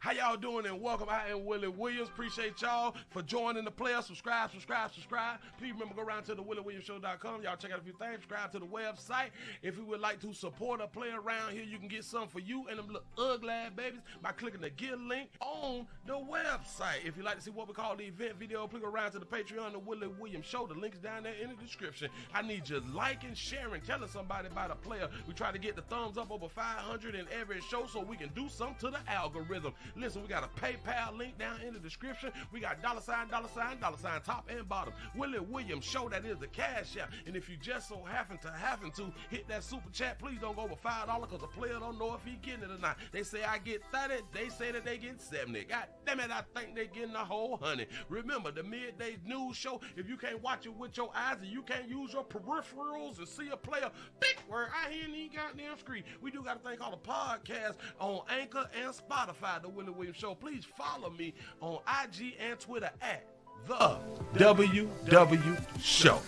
How y'all doing and welcome. I am Willie Williams. Appreciate y'all for joining the player. Subscribe. Please remember, go around to the WillieWilliamsShow.com. Y'all check out a few things. Subscribe to the website. If you would like to support a player around here, you can get something for you and them little ugly ass babies by clicking the Get link on the website. If you'd like to see what we call the event video, please go around to the Patreon, the Willie Williams Show. The link's down there in the description. I need you liking, sharing, telling somebody about a player. We try to get the thumbs up over 500 in every show so we can do something to the algorithm. Listen, we got a PayPal link down in the description. We got $, top and bottom. Willie Williams Show, that is the cash app. And if you just so happen to hit that super chat, please don't go over $5 because the player don't know if he getting it or not. They say I get 30, they say that they get 70. God damn it, I think they getting the whole 100. Remember, the midday news show, if you can't watch it with your eyes and you can't use your peripherals and see a player, big word, I hear any goddamn screen. We do got a thing called a podcast on Anchor and Spotify, the Willie Williams Show. Please follow me on IG and Twitter at the WW Show.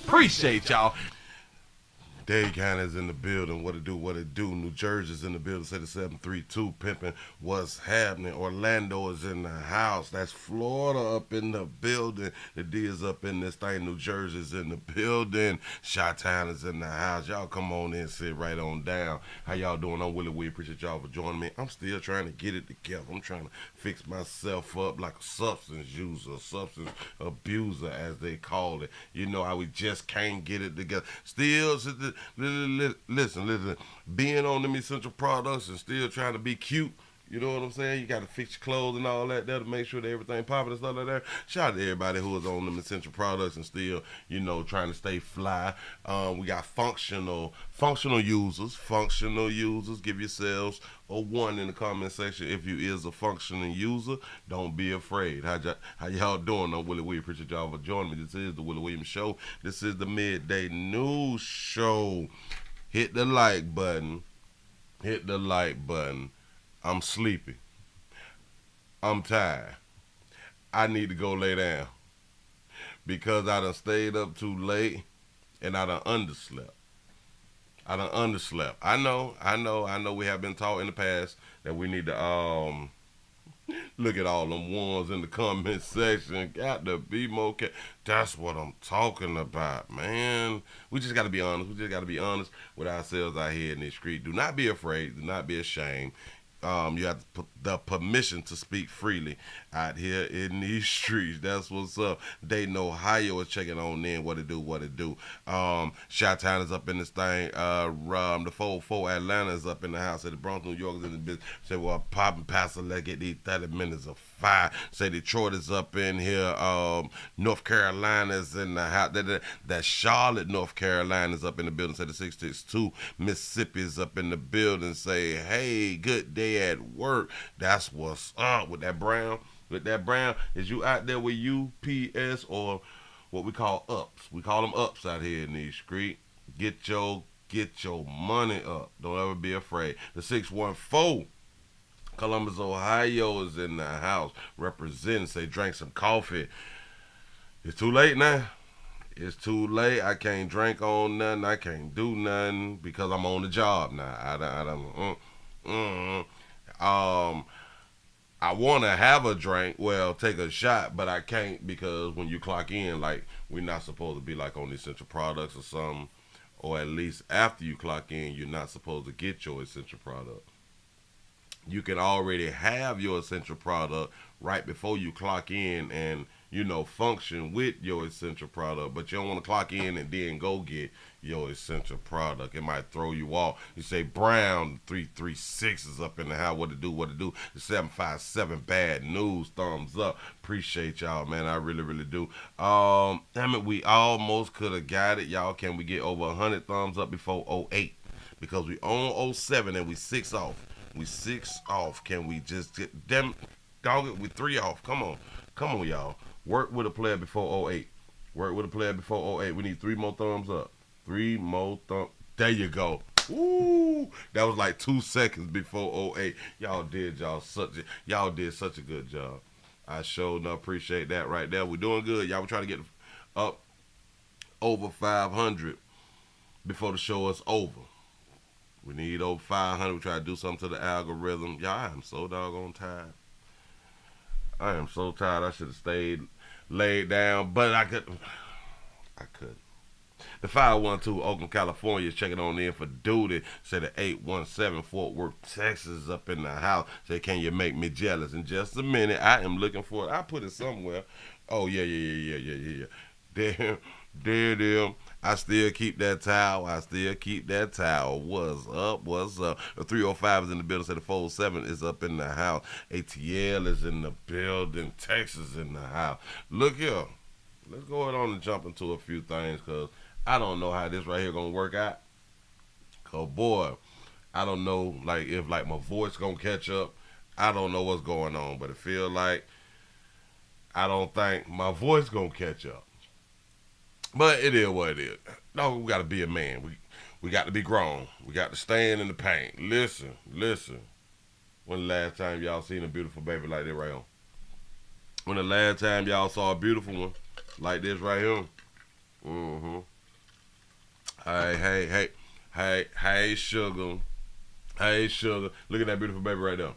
Appreciate y'all. Dade County's in the building. What it do? New Jersey's in the building. Say the 732 pimping. What's happening? Orlando is in the house. That's Florida up in the building. The D is up in this thing. New Jersey's in the building. Chi-Town is in the house. Y'all come on in, sit right on down. How y'all doing? I'm Willie Williams. Appreciate y'all for joining me. I'm still trying to get it together. I'm trying to fix myself up like a substance user, substance abuser, as they call it. You know how we just can't get it together. Still, listen, being on them essential products and still trying to be cute, you know what I'm saying? You got to fix your clothes and all that there to make sure that everything popping and stuff like that. Shout out to everybody who is on them essential products and still, you know, trying to stay fly. We got functional users. Give yourselves a 1 in the comment section if you is a functioning user. Don't be afraid. How y'all doing? I'm Willie Williams. Appreciate y'all for joining me. This is the Willie Williams Show. This is the midday news show. Hit the like button. I'm sleepy. I'm tired. I need to go lay down because I done stayed up too late and I done underslept. I know we have been taught in the past that we need to look at all them ones in the comment section. Got to be more that's what I'm talking about, man. We just got to be honest. With ourselves out here in the street. Do not be afraid. Do not be ashamed. You have the permission to speak freely out here in these streets. That's what's up. Dayton, Ohio is checking on in. What it do. Chi-Town is up in this thing. The 404 Atlanta is up in the house. Say the Bronx, New York is in the business. Say, well, popping pastor, let's get these 30 minutes of fire. Say Detroit is up in here. North Carolina is in the house. That Charlotte, North Carolina is up in the building. Say the 662 Mississippi is up in the building. Say, hey, good day at work. That's what's up with that brown. Is you out there with UPS or what we call ups? We call them ups out here in these streets. Get your money up. Don't ever be afraid. The 614 Columbus, Ohio is in the house representing. Say drank some coffee. It's too late now. It's too late. I can't drink on nothing. I can't do nothing because I'm on the job now. I want to have a drink, take a shot, but I can't because when you clock in, like, we're not supposed to be like on essential products or something, or at least after you clock in, you're not supposed to get your essential product. You can already have your essential product right before you clock in and, you know, function with your essential product, but you don't want to clock in and then go get your essential product. It might throw you off. You say Brown 336 is up in the house. What to do? The 757 bad news. Thumbs up. Appreciate y'all, man. I really do. Damn it, we almost could have got it, y'all. Can we get over 100 thumbs up before 08? Because we on 07 and we 6 off. Can we just get them? Dog it, we 3 off. Come on, y'all. Work with a player before 08. We need 3 more thumbs up. 3 more thumbs. There you go. Ooh, that was like 2 seconds before 08. Y'all did such a good job. I sure enough appreciate that right there. We're doing good, y'all. We're trying to get up over 500 before the show is over. We need over 500. We try to do something to the algorithm. Y'all, I'm so doggone tired. I am so tired. I should have stayed laid down, but I could. I could. The 512 Oakland, California is checking on in for duty. Say the 817 Fort Worth, Texas up in the house. Say, can you make me jealous? In just a minute, I am looking for it. I put it somewhere. Oh, yeah. There it is. I still keep that towel. What's up? The 305 is in the building. Say the 407 is up in the house. ATL is in the building. Texas in the house. Look here. Let's go ahead on and jump into a few things, because I don't know how this right here gonna work out. Cause boy, I don't know like if like my voice gonna catch up. I don't know what's going on, but it feel like I don't think my voice gonna catch up. But it is what it is. No, we gotta be a man. We got to be grown. We got to stand in the paint. Listen. When the last time y'all seen a beautiful baby like that right here? When the last time y'all saw a beautiful one like this right here? Mm-hmm. Hey, sugar. Hey, sugar. Look at that beautiful baby right there.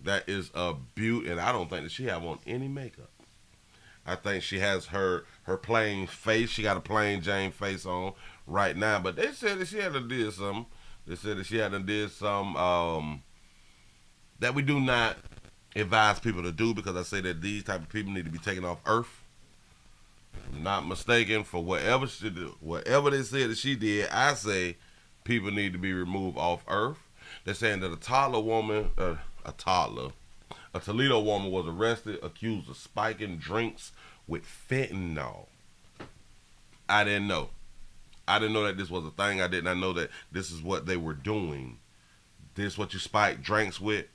That is a beaut, and I don't think that she have on any makeup. I think she has her plain face. She got a plain Jane face on right now. But they said that she had to did something. They said that she had to did some that we do not advise people to do, because I say that these type of people need to be taken off Earth. If I'm not mistaken, for whatever she do, whatever they said that she did, I say people need to be removed off Earth. They're saying that a Toledo woman was arrested, accused of spiking drinks with fentanyl. I didn't know. I didn't know that this was a thing. I did not know that this is what they were doing. This what you spike drinks with.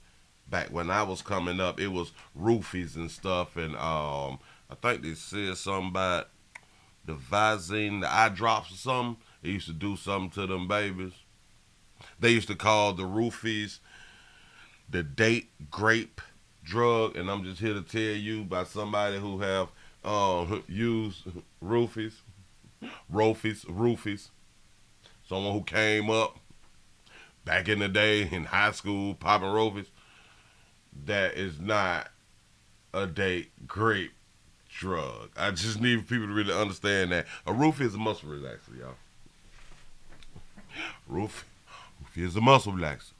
Back when I was coming up, it was roofies and stuff, and I think they said something about the Visine, the eye drops or something. They used to do something to them babies. They used to call the roofies the date grape drug, and I'm just here to tell you by somebody who have used roofies, someone who came up back in the day in high school popping roofies. That is not a date grape drug. I just need people to really understand that a roofie is a muscle relaxer, y'all. Roofie is a muscle relaxer.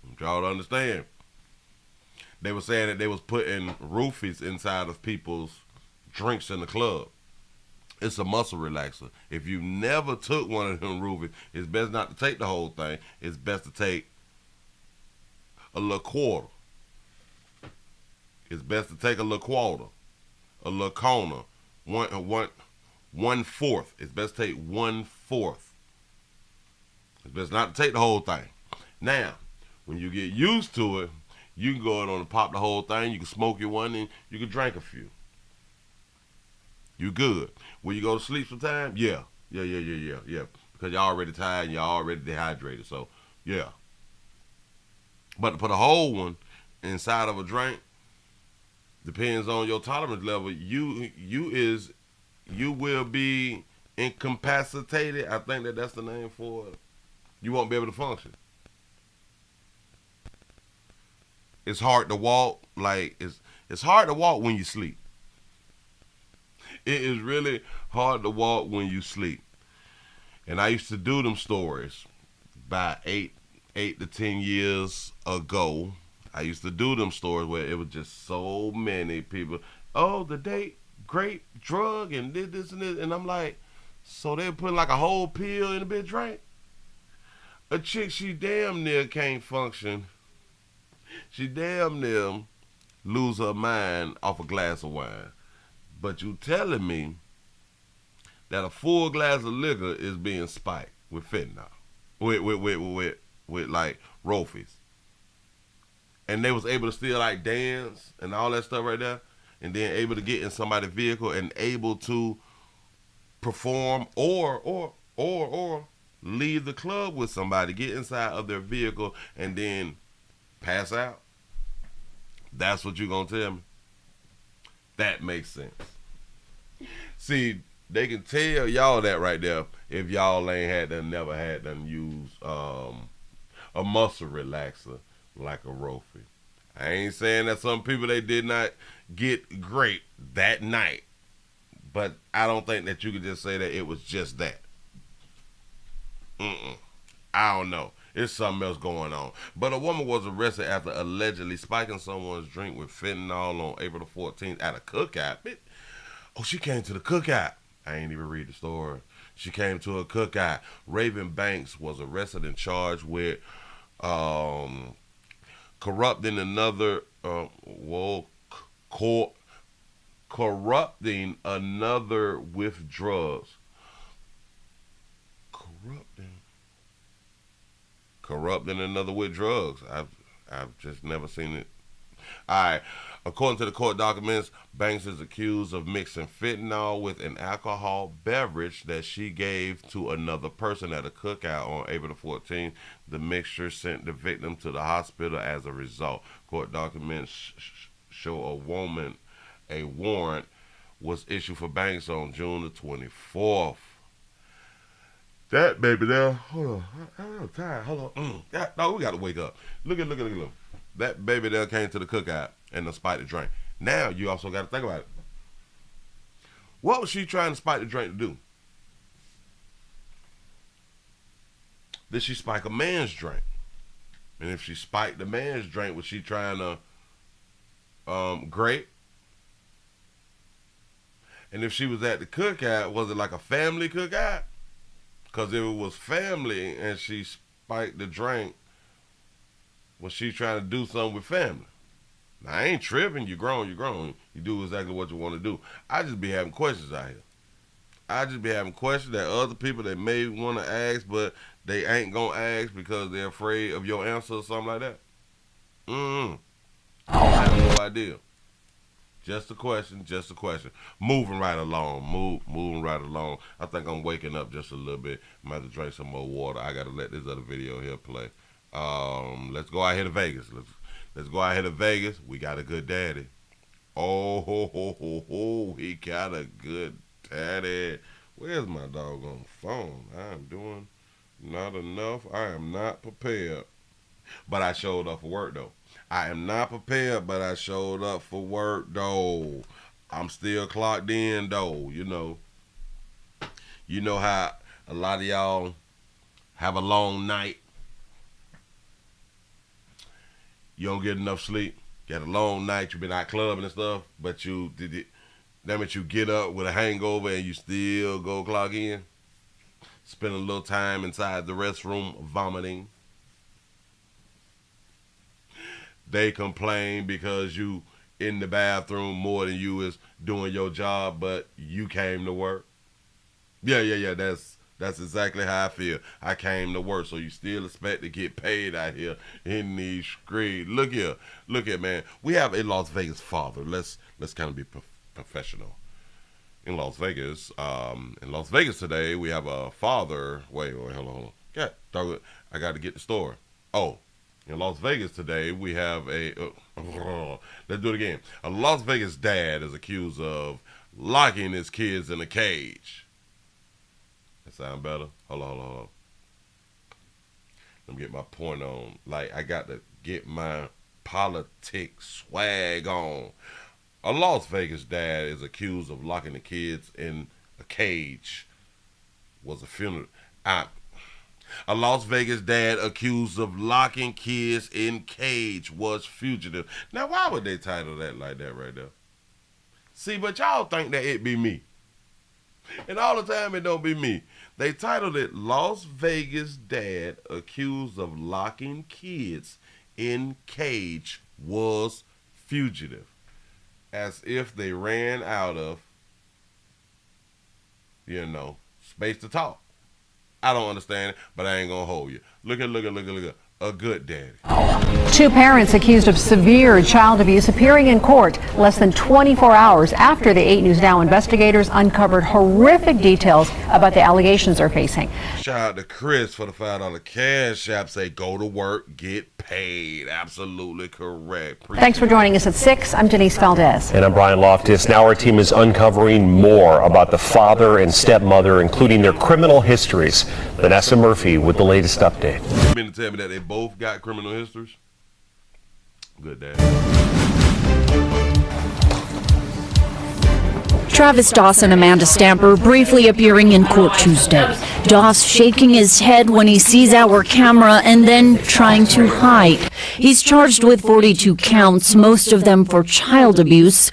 I want y'all to understand. They were saying that they was putting roofies inside of people's drinks in the club. It's a muscle relaxer. If you never took one of them roofies, it's best not to take the whole thing. It's best to take a little quarter. It's best to take a little quarter, a little corner, one fourth. It's best to take 1/4. It's best not to take the whole thing. Now, when you get used to it, you can go on and pop the whole thing. You can smoke your one and you can drink a few. You good. When you go to sleep sometime, yeah. Because you're already tired and you're already dehydrated. So, yeah. But to put a whole one inside of a drink depends on your tolerance level. You will be incapacitated. I think that's the name for it. You won't be able to function. It's hard to walk. Like it's hard to walk when you sleep. It is really hard to walk when you sleep. And I used to do them stories by 8 to 10 years ago. I used to do them stories where it was just so many people. Oh, the date, grape, drug, and this and this. And I'm like, so they put like a whole pill in a big drink? A chick, she damn near can't function. She damn near lose her mind off a glass of wine. But you telling me that a full glass of liquor is being spiked with fentanyl. With like roofies. And they was able to still like dance and all that stuff right there, and then able to get in somebody's vehicle and able to perform or leave the club with somebody, get inside of their vehicle and then pass out. That's what you gonna tell me? That makes sense. See, they can tell y'all that right there if y'all ain't never had them use a muscle relaxer like a roofie. I ain't saying that some people, they did not get great that night. But I don't think that you could just say that it was just that. I don't know. There's something else going on. But a woman was arrested after allegedly spiking someone's drink with fentanyl on April the 14th at a cookout. Oh, she came to the cookout. I ain't even read the story. She came to a cookout. Raven Banks was arrested and charged with corrupting another corrupting another with drugs. Corrupting another with drugs. I've just never seen it. All right. According to the court documents, Banks is accused of mixing fentanyl with an alcohol beverage that she gave to another person at a cookout on April the 14th. The mixture sent the victim to the hospital as a result. Court documents show a warrant was issued for Banks on June the 24th. That baby there, hold on, I'm tired, hold on. No, we got to wake up. Look. That baby there came to the cookout and the spiked the drink. Now you also got to think about it. What was she trying to spike the drink to do? Did she spike a man's drink? And if she spiked the man's drink, was she trying to grape? And if she was at the cookout, was it like a family cookout? Because if it was family and she spiked the drink, was she trying to do something with family? Now, I ain't tripping. You grown. You do exactly what you want to do. I just be having questions out here. I just be having questions that other people that may want to ask, but they ain't going to ask because they're afraid of your answer or something like that. I have no idea. Just a question. Moving right along. Moving right along. I think I'm waking up just a little bit. I'm going to drink some more water. I got to let this other video here play. Let's go out here to Vegas. Let's go out here to Vegas. We got a good daddy. Oh, he got a good daddy. Where's my doggone phone? I am doing not enough. I am not prepared. But I showed up for work, though. I am not prepared, but I showed up for work, though. I'm still clocked in, though. You know how a lot of y'all have a long night. You don't get enough sleep. You had a long night. You've been out clubbing and stuff, but you get up with a hangover and you still go clock in. Spend a little time inside the restroom vomiting. They complain because you in the bathroom more than you is doing your job, but you came to work. Yeah. That's exactly how I feel. I came to work, so you still expect to get paid out here in these streets. Look here, man. We have a Las Vegas father. Let's kind of be professional. In Las Vegas today, we have a father. Wait, hold on. Yeah, I got to get the story. Oh. In Las Vegas today, we have let's do it again. A Las Vegas dad is accused of locking his kids in a cage. That sound better? Hold on. Let me get my point on. Like, I got to get my politic swag on. A Las Vegas dad is accused of locking the kids in a cage. Was a funeral. A Las Vegas dad accused of locking kids in cage was fugitive. Now, why would they title that like that right there? See, but y'all think that it be me. And all the time it don't be me. They titled it Las Vegas dad accused of locking kids in cage was fugitive. As if they ran out of, space to talk. I don't understand it, but I ain't gonna hold you. Look at a good daddy. Two parents accused of severe child abuse appearing in court less than 24 hours after the 8 News Now investigators uncovered horrific details about the allegations they're facing. Shout out to Chris for the $5 cash app. Say go to work, get paid. Absolutely correct. Thanks for joining us at 6. I'm Denise Valdez. And I'm Brian Loftus. Now our team is uncovering more about the father and stepmother, including their criminal histories. Vanessa Murphy with the latest update. You mean to tell me that they both got criminal histories? Good dad. Travis Doss and Amanda Stamper briefly appearing in court Tuesday. Doss shaking his head when he sees our camera and then trying to hide. He's charged with 42 counts, most of them for child abuse.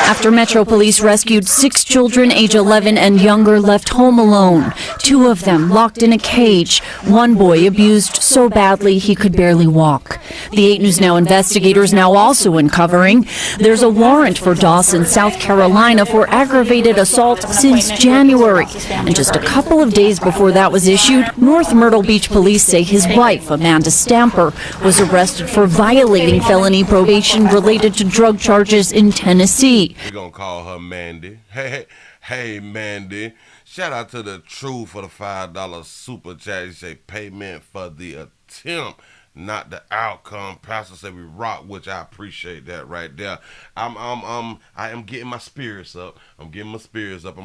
After Metro Police rescued 6 children age 11 and younger left home alone, 2 of them locked in a cage, 1 boy abused so badly he could barely walk. The 8 News Now investigators now also uncovering there's a warrant for Doss in South Carolina for aggravated assault since January. And just a couple of days before that was issued, North Myrtle Beach police say his wife, Amanda Stamper, was arrested for violating felony probation related to drug charges in Tennessee. We're going to call her Mandy. Hey, Mandy. Shout out to the True for the $5 super chat. You say payment for the attempt, not the outcome. Pastor said we rock, which I appreciate that right there. I am getting my spirits up. I'm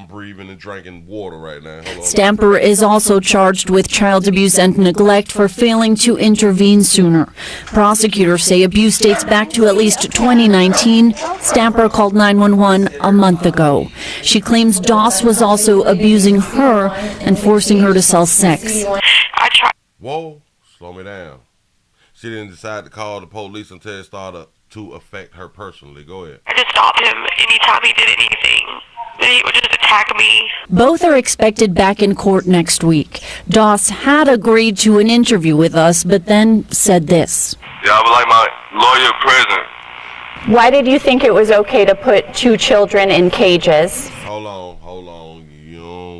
breathing and drinking water right now. Hold on. Stamper is also charged with child abuse and neglect for failing to intervene sooner. Prosecutors say abuse dates back to at least 2019. Stamper called 911 a month ago. She claims Doss was also abusing her and forcing her to sell sex. Whoa, slow me down. She didn't decide to call the police until it started to affect her personally. Go ahead. I just stopped him anytime he did anything. Then he would just attack me. Both are expected back in court next week. Doss had agreed to an interview with us, but then said this. Yeah, I would like my lawyer present. Why did you think it was okay to put 2 children in cages? Hold on.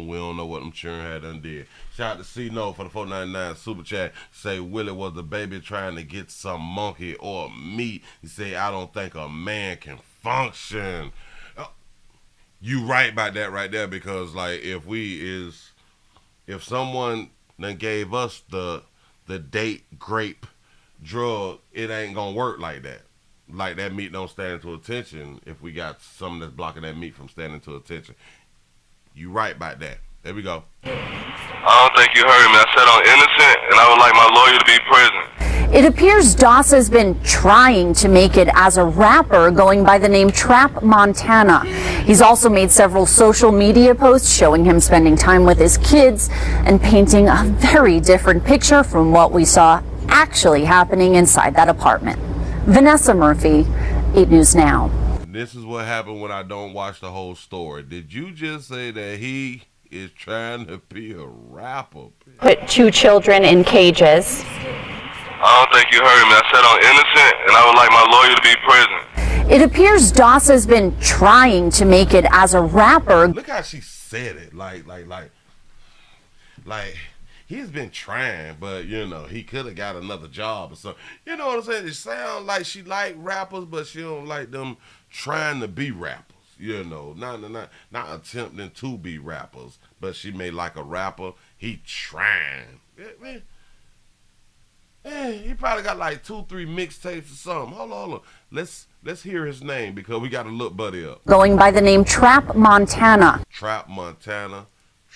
We don't know what them children had done did. Shout out to C-No for the $4.99 super chat. Say Willie was the baby trying to get some monkey or meat. He say, I don't think a man can function. You right about that right there, because like if someone then gave us the date grape drug, it ain't gonna work like that. Like that meat don't stand to attention if we got something that's blocking that meat from standing to attention. You right about that. There we go. I don't think you heard me. I said I'm innocent, and I would like my lawyer to be present. It appears Doss has been trying to make it as a rapper going by the name Trap Montana. He's also made several social media posts showing him spending time with his kids and painting a very different picture from what we saw actually happening inside that apartment. Vanessa Murphy, 8 News Now. This is what happened when I don't watch the whole story. Did you just say that he is trying to be a rapper? Put 2 children in cages. I don't think you heard me. I said I'm innocent, and I would like my lawyer to be present. It appears Doss has been trying to make it as a rapper. Look how she said it. Like he's been trying, but you know, he could have got another job or something. You know what I'm saying? It sounds like she like rappers, but she don't like them trying to be rappers. You know, not attempting to be rappers, but she may like a rapper. He trying. He probably got like 2-3 mixtapes or something. Hold on. Let's hear his name, because we got to look Buddy up. Going by the name Trap Montana. Trap Montana.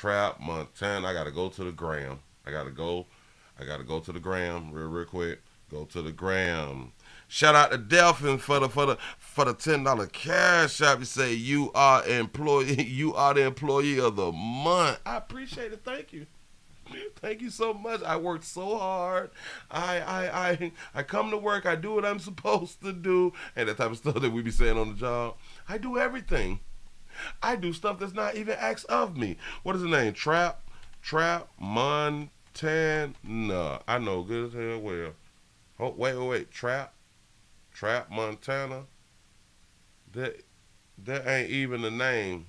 I gotta go to the gram. I gotta go to the gram real quick. Go to the gram. Shout out to Delphin for the $10 cash app. You say you are the employee of the month. I appreciate it. Thank you. Thank you so much. I worked so hard. I come to work. I do what I'm supposed to do, and that type of stuff that we be saying on the job. I do everything. I do stuff that's not even asked of me. What is his name? Trap Montana. I know good as hell well. Oh, wait. Trap Montana. That ain't even the name.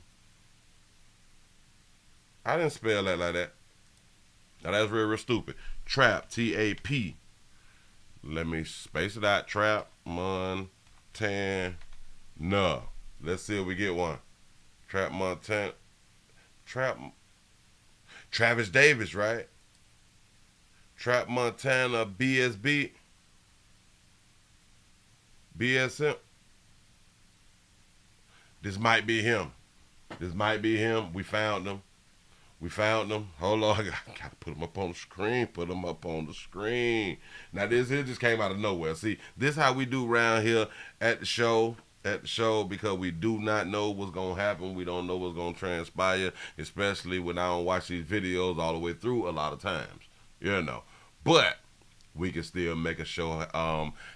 I didn't spell that like that. Now that's real stupid. Trap, T-A-P. Let me space it out. Trap Montana. Let's see if we get one. Trap Montana. Travis Davis, right? Trap Montana BSB. BSM. This might be him. We found him. We found them. Hold on, I gotta put them up on the screen. Put them up on the screen. Now this here just came out of nowhere. See, this is how we do around here at the show. Because we do not know what's gonna happen. We don't know what's gonna transpire, especially when I don't watch these videos all the way through a lot of times. You know. But we can still make a show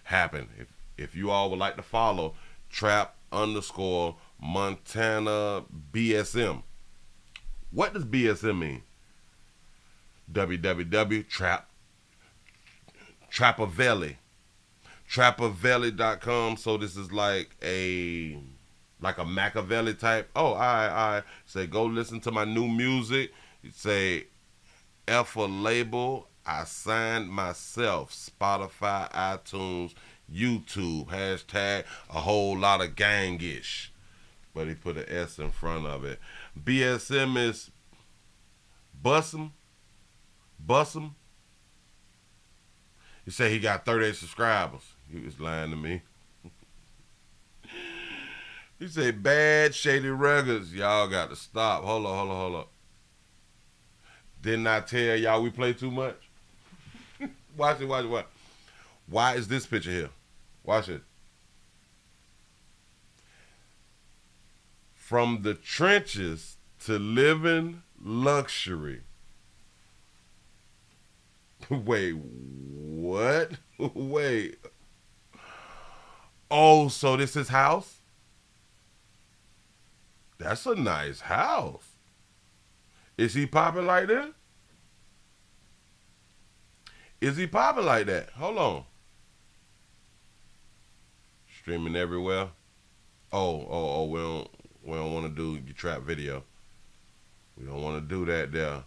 happen. If you all would like to follow Trap_Montana BSM. What does BSM mean? www.Trapavelli. Trapavelli.com. So this is like a Machiavelli type. Oh, I say go listen to my new music. You say F a label. I signed myself. Spotify, iTunes, YouTube. Hashtag a whole lot of gangish. But he put an S in front of it. BSM is Bussum. He said he got 38 subscribers. He was lying to me. He said bad shady records. Y'all got to stop. Hold on. Didn't I tell y'all we play too much? Watch it. Why is this picture here? Watch it. From the trenches to living luxury. Wait, what? Wait. Oh, so this is house? That's a nice house. Is he popping like that? Is he popping like that? Hold on. Streaming everywhere. Oh, we don't want to do your trap video. We don't want to do that there.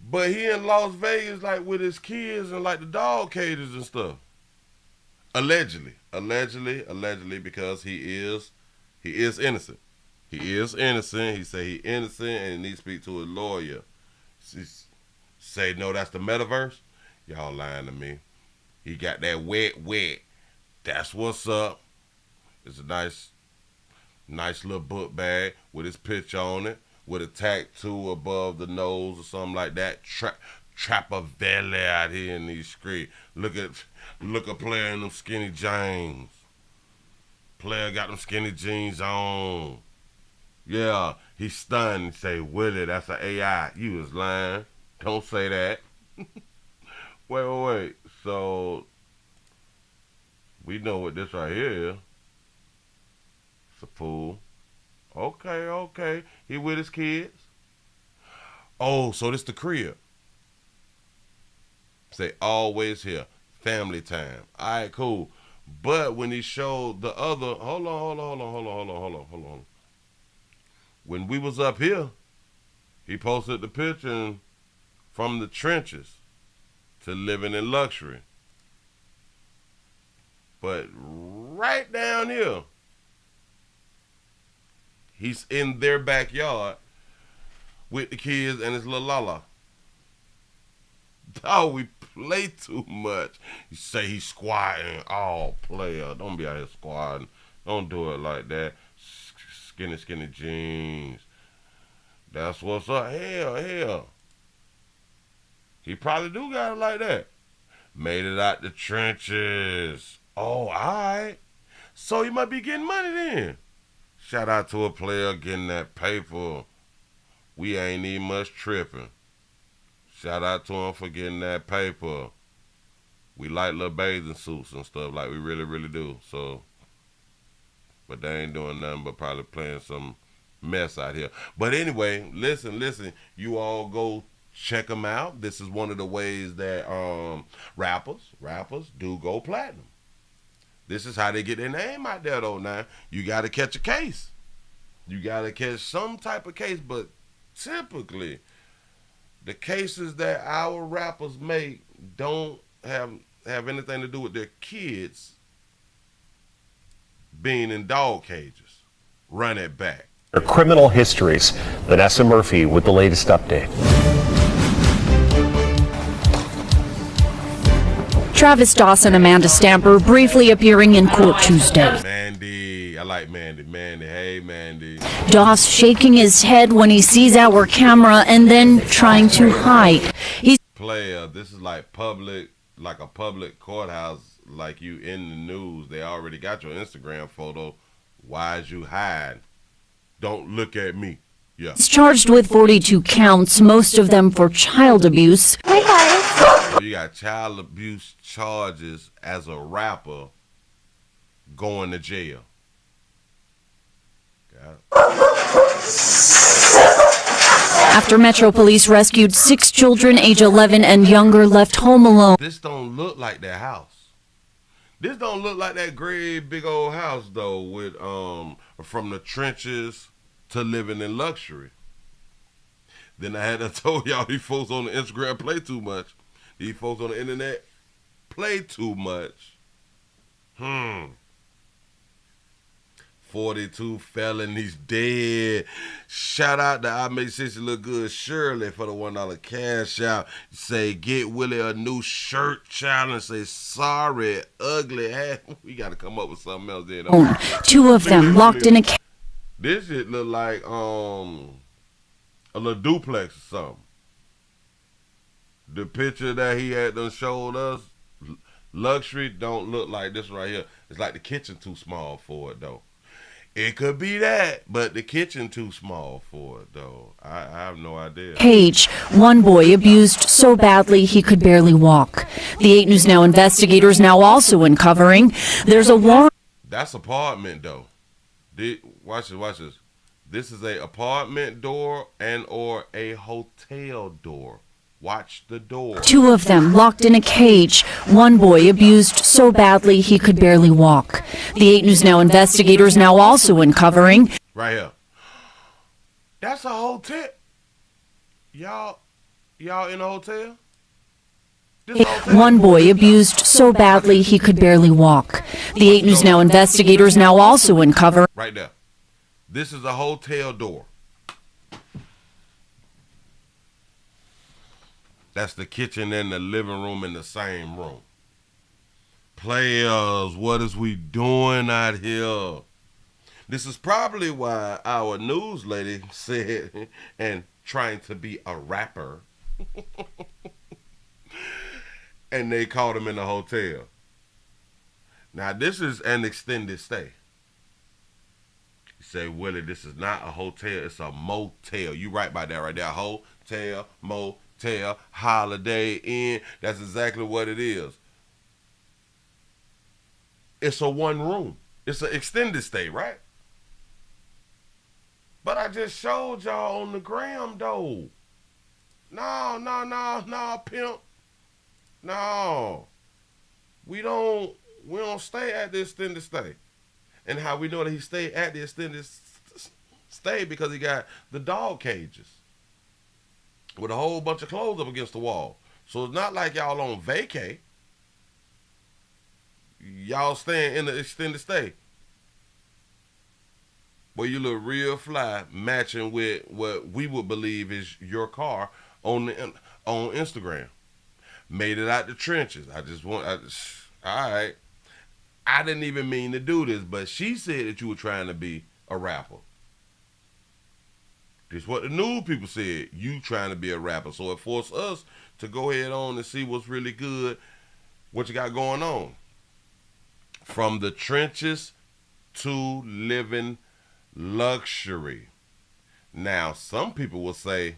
But he in Las Vegas like with his kids and like the dog cages and stuff. Allegedly, because he is innocent. He is innocent. He say he innocent and he needs to speak to his lawyer. Say no, that's the metaverse. Y'all lying to me. He got that wet. That's what's up. It's a nice little book bag with his picture on it, with a tattoo above the nose or something like that. Trapavelli out here in these streets. Look a player in them skinny jeans. Player got them skinny jeans on. Yeah, he's stunned. He say, Willie, that's an AI. You was lying. Don't say that. Wait. So, we know what this right here is. It's a fool. Okay. He with his kids. Oh, so this the crib. Say, always here. Family time. All right, cool. But when he showed the other, hold on. When we was up here, he posted the picture from the trenches to living in luxury. But right down here, he's in their backyard with the kids and his little Lala. Oh, we play too much. You say he's squatting. Oh, player, don't be out here squatting. Don't do it like that. Skinny jeans. That's what's up. Hell. He probably do got it like that. Made it out the trenches. Oh, all right. So he might be getting money then. Shout out to a player getting that paper. We ain't even much tripping. Shout out to him for getting that paper. We like little bathing suits and stuff like we really do. So, but they ain't doing nothing but probably playing some mess out here. But anyway, listen. You all go check them out. This is one of the ways that rappers do go platinum. This is how they get their name out there though now. You got to catch a case. You got to catch some type of case, but typically the cases that our rappers make don't have anything to do with their kids being in dog cages. Run it back. Their criminal histories. Vanessa Murphy with the latest update. Travis Dawson, Amanda Stamper briefly appearing in court Tuesday. Mandy, I like right, Mandy. Hey, Mandy. Doss shaking his head when he sees our camera and then trying to hide. Player, this is like a public courthouse, like you in the news. They already got your Instagram photo. Why'd you hide? Don't look at me. Yeah. He's charged with 42 counts, most of them for child abuse. So you got child abuse charges as a rapper going to jail. After Metro Police rescued 6 children, age 11 and younger, left home alone. This don't look like that house. This don't look like that great big old house though, with from the trenches to living in luxury. Then I had to told y'all these folks on the Instagram play too much. These folks on the internet play too much. 42 felonies dead. Shout out to I Make Sissy Look Good Shirley for the $1 cash out. Say get Willie a new shirt challenge. Say sorry, ugly ass. We got to come up with something else there. 2 of them locked in a cage. This shit look like a little duplex or something. The picture that he had done showed us, luxury, don't look like this right here. It's like the kitchen too small for it though. It could be that, but the kitchen too small for it, though. I have no idea. Cage. One boy abused so badly he could barely walk. The 8 News Now investigators now also uncovering there's a warrant. That's apartment, though. Watch this. This is a apartment door and or a hotel door. Watch the door. 2 of them locked in a cage. One boy abused so badly he could barely walk. The 8 News Now investigators now also uncovering. Right here. That's a hotel. Y'all in a hotel? One boy abused so badly he could barely walk. The 8 News Now investigators now also uncovering. Right there. This is a hotel door. That's the kitchen and the living room in the same room. Players, what is we doing out here? This is probably why our news lady said, and trying to be a rapper, and they caught him in the hotel. Now, this is an extended stay. You say, Willie, this is not a hotel, it's a motel. You right by that right there. Hotel, motel, Holiday Inn. That's exactly what it is. It's a one room. It's an extended stay, right? But I just showed y'all on the gram, though. No, pimp. No. We don't stay at the extended stay. And how we know that he stayed at the extended stay, because he got the dog cages with a whole bunch of clothes up against the wall. So it's not like y'all on vacay. Y'all staying in the extended stay. Well, you look real fly, matching with what we would believe is your car on Instagram. Made it out the trenches. All right. I didn't even mean to do this, but she said that you were trying to be a rapper. This is what the news people said. You trying to be a rapper. So it forced us to go ahead on and see what's really good, what you got going on. From the trenches to living luxury. Now, some people will say,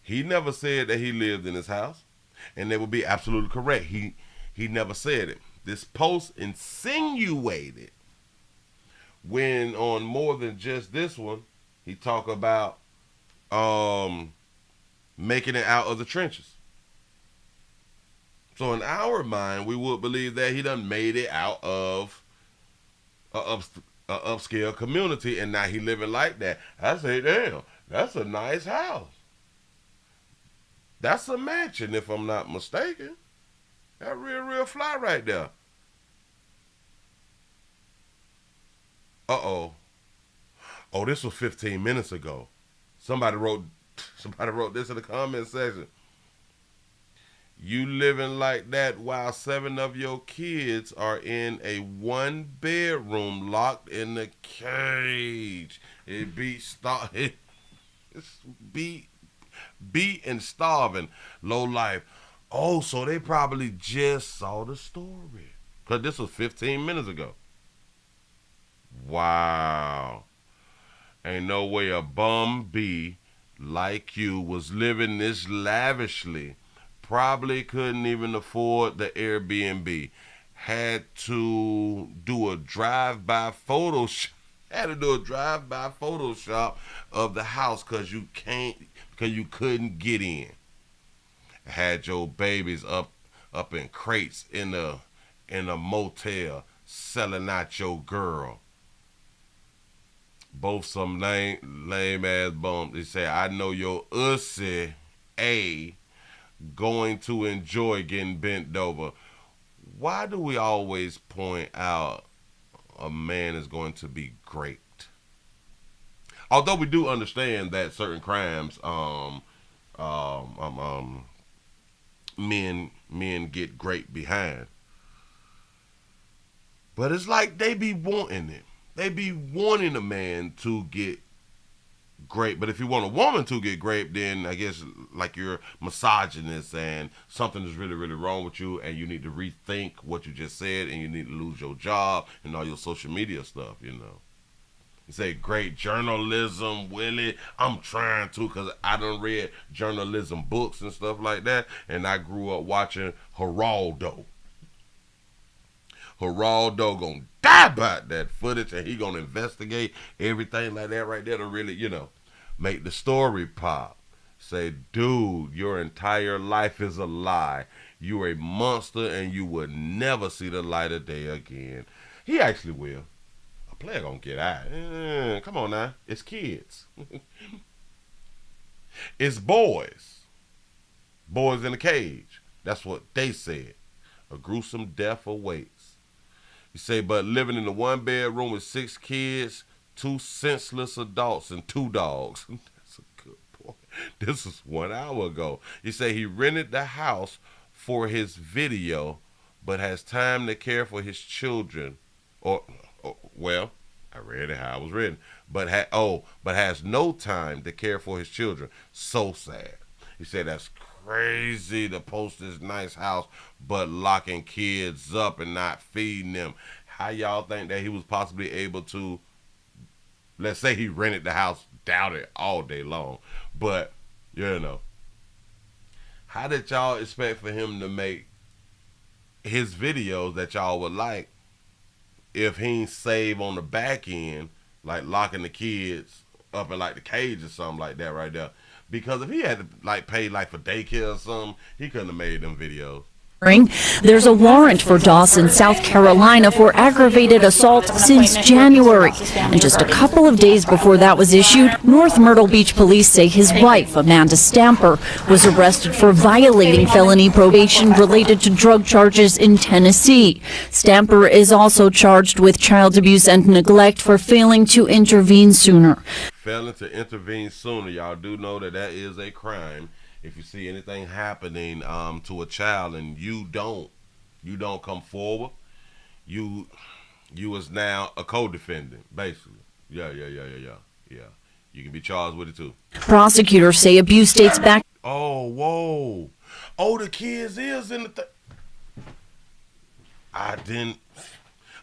he never said that he lived in his house. And they would be absolutely correct. He never said it. This post insinuated, when on more than just this one, he talked about making it out of the trenches. So in our mind, we would believe that he done made it out of a upscale community, and now he living like that. I say, damn, that's a nice house. That's a mansion, if I'm not mistaken. That real fly right there. Uh-oh. Oh, this was 15 minutes ago. Somebody wrote this in the comment section. You living like that while 7 of your kids are in a 1-bedroom locked in the cage. It beat and starving. Low life. Oh, so they probably just saw the story. Because this was 15 minutes ago. Wow. Ain't no way a bum B like you was living this lavishly. Probably couldn't even afford the Airbnb. Had to do a drive-by Photoshop. Of the house because you couldn't get in. Had your babies up in crates in a motel selling out your girl. Both some lame ass bums. They say, I know your ussy A going to enjoy getting bent over. Why do we always point out a man is going to be raped? Although we do understand that certain crimes, men get raped behind. But it's like they be wanting it. They be wanting a man to get raped. But if you want a woman to get raped, then I guess like you're misogynist and something is really, really wrong with you and you need to rethink what you just said and you need to lose your job and all your social media stuff, you know. You say, great journalism, Willie. I'm trying to because I done read journalism books and stuff like that. And I grew up watching Geraldo. Geraldo gonna die about that footage and he gonna investigate everything like that right there to really, you know, make the story pop. Say, dude, your entire life is a lie. You're a monster and you will never see the light of day again. He actually will. A player gonna get out. Come on now. It's kids. It's boys. Boys in a cage. That's what they said. A gruesome death awaits. You say, but living in a 1-bedroom with 6 kids, 2 senseless adults, and 2 dogs. That's a good point. This was 1 hour ago. You say he rented the house for his video, but has time to care for his children. Well, I read it how it was written. But has no time to care for his children. So sad. He said that's crazy to post this nice house, but locking kids up and not feeding them. How y'all think that he was possibly able to, let's say he rented the house, doubt it, all day long. But, you know, how did y'all expect for him to make his videos that y'all would like if he ain't save on the back end, like locking the kids up in like the cage or something like that right there? Because if he had to like pay like for daycare or something, he couldn't have made them videos. There's a warrant for Dawson, South Carolina for aggravated assault since January. And just a couple of days before that was issued, North Myrtle Beach police say his wife, Amanda Stamper, was arrested for violating felony probation related to drug charges in Tennessee. Stamper is also charged with child abuse and neglect for failing to intervene sooner. Failing to intervene sooner, y'all do know that that is a crime. If you see anything happening to a child and you don't come forward, you is now a co-defendant, basically. Yeah. You can be charged with it too. Prosecutors say abuse dates back. Oh, whoa. Oh, the kids is in the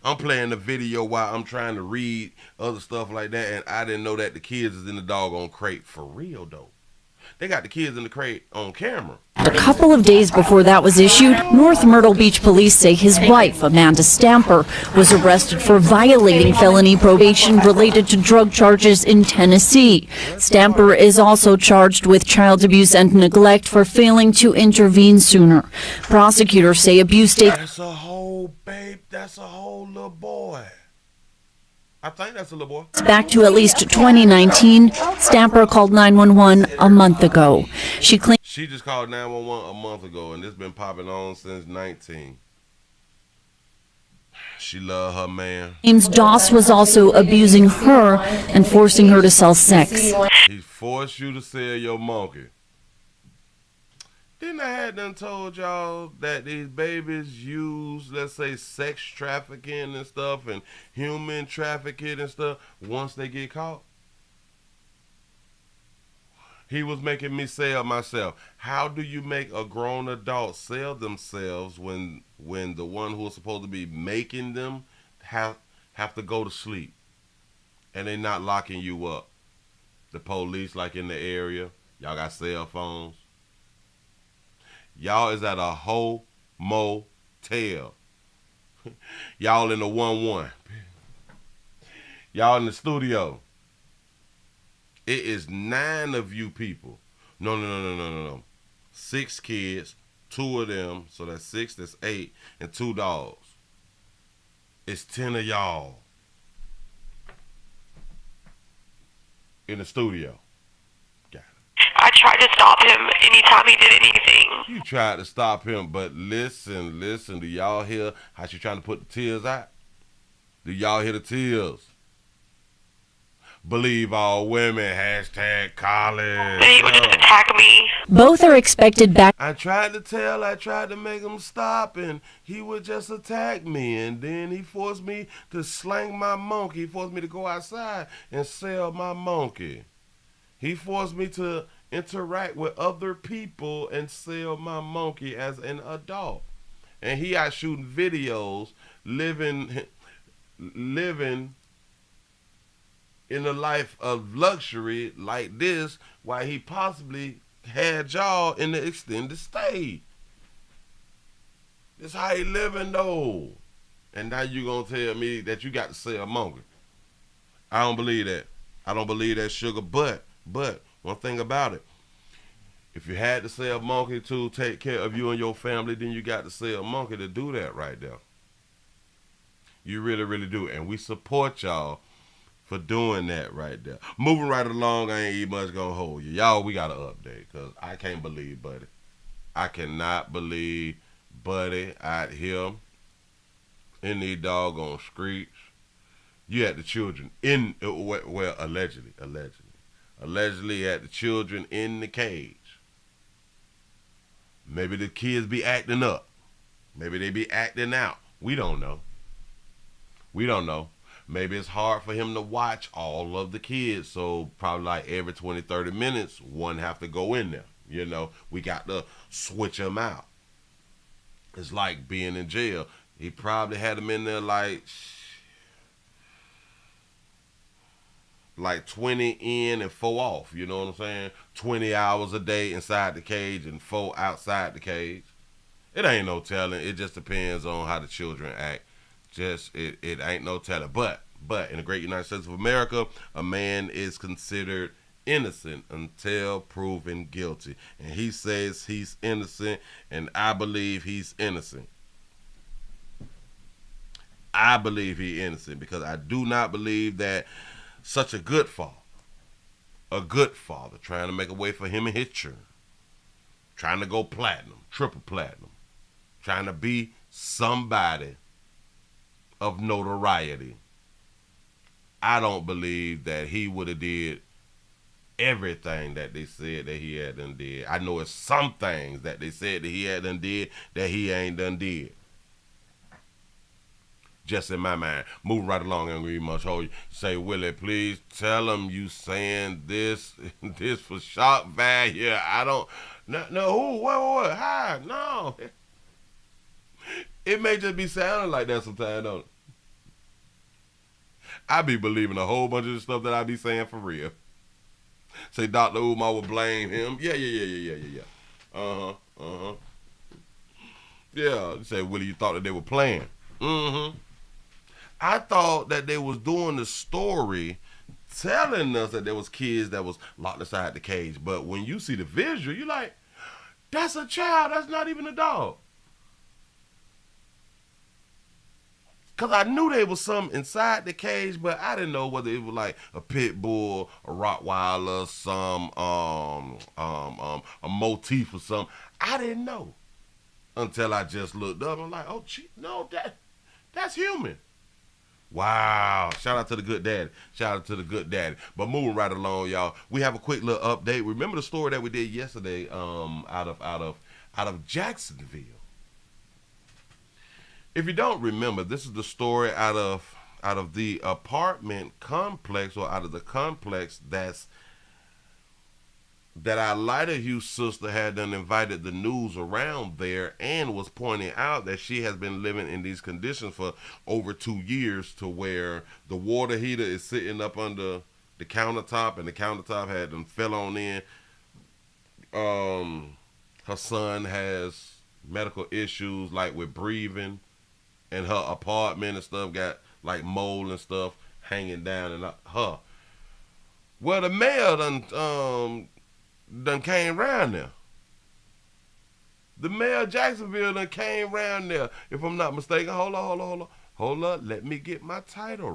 I'm playing the video while I'm trying to read other stuff like that, and I didn't know that the kids is in the doggone crate for real though. They got the kids in the crate on camera. A couple of days before that was issued, North Myrtle Beach police say his wife, Amanda Stamper, was arrested for violating felony probation related to drug charges in Tennessee. Stamper is also charged with child abuse and neglect for failing to intervene sooner. Prosecutors say abuse dates. That's a whole little boy. I think that's a little boy. Back to at least 2019, Stamper called 911 a month ago. She claimed she just called 911 a month ago, and it's been popping on since 19. She loved her man. James Doss was also abusing her and forcing her to sell sex. He forced you to sell your monkey. didn't I had done told y'all that these babies use, let's say, sex trafficking and stuff and human trafficking and stuff once they get caught? He was making me sell myself. How do you make a grown adult sell themselves when the one who is supposed to be making them have to go to sleep and they not locking you up? The police, like in the area, y'all got cell phones. Y'all is at a motel. Y'all in the 1-1. Y'all in the studio. It is 9 of you people. No. 6 kids, 2 of them, so that's 6, that's 8, and 2 dogs. It's 10 of y'all in the studio. Got it. I tried to stop him anytime he did anything. You tried to stop him, but listen. Do y'all hear how she trying to put the tears out? Do y'all hear the tears? Believe all women, #college. He would just attack me. Both are expected back. I tried to make him stop, and he would just attack me, and then he forced me to slang my monkey. He forced me to go outside and sell my monkey. He forced me to interact with other people and sell my monkey as an adult. And he out shooting videos, living in a life of luxury like this, while he possibly had y'all in the extended stay. This how he living though. And now you gonna tell me that you got to sell monkey. I don't believe that. I don't believe that, sugar. But one thing about it, if you had to sell monkey to take care of you and your family, then you got to sell monkey to do that right there. You really, really do. And we support y'all for doing that right there. Moving right along, I ain't even much gonna hold you. Y'all, we got an update, because I can't believe Buddy. I cannot believe Buddy out here in these doggone streets. You had the children in, well, allegedly had the children in the cage. Maybe the kids be acting up. Maybe they be acting out. We don't know. Maybe it's hard for him to watch all of the kids, so probably like every 20, 30 minutes, one have to go in there. You know, we got to switch them out. It's like being in jail. He probably had them in there like 20 in and 4 off, you know what I'm saying? 20 hours a day inside the cage and 4 outside the cage. It ain't no telling. It just depends on how the children act. It ain't no telling. But in the great United States of America, a man is considered innocent until proven guilty. And he says he's innocent, and I believe he's innocent. I believe he's innocent, because I do not believe that such a good father trying to make a way for him and his children, trying to go platinum, triple platinum, trying to be somebody of notoriety. I don't believe that he would have did everything that they said that he had done did. I know it's some things that they said that he had done did that he ain't done did. Just in my mind. Moving right along, and we must hold you. Say, Willie, please tell him you saying this for shock value. I don't, no, who, what, how, no. It may just be sounding like that sometimes, don't it? I be believing a whole bunch of the stuff that I be saying for real. Say Dr. Umar would blame him. Yeah. Yeah, say, Willie, you thought that they were playing. I thought that they was doing the story telling us that there was kids that was locked inside the cage. But when you see the visual, you're like, that's a child. That's not even a dog. Because I knew there was some inside the cage, but I didn't know whether it was like a pit bull, a Rottweiler, some a motif or something. I didn't know until I just looked up. I'm like, oh, gee, no, that's human. Wow. Shout out to the good daddy. But moving right along, y'all, we have a quick little update. Remember the story that we did yesterday out out of Jacksonville. If you don't remember, this is the story out of the apartment complex, or out of the complex that our Lighter Hugh sister had done invited the news around there, and was pointing out that she has been living in these conditions for over 2 years, to where the water heater is sitting up under the countertop, and the countertop had them fell on in. Her son has medical issues like with breathing, and her apartment and stuff got like mold and stuff hanging down and her. Well, the mayor done came around there. The mayor of Jacksonville done came around there. If I'm not mistaken, hold on. Let me get my title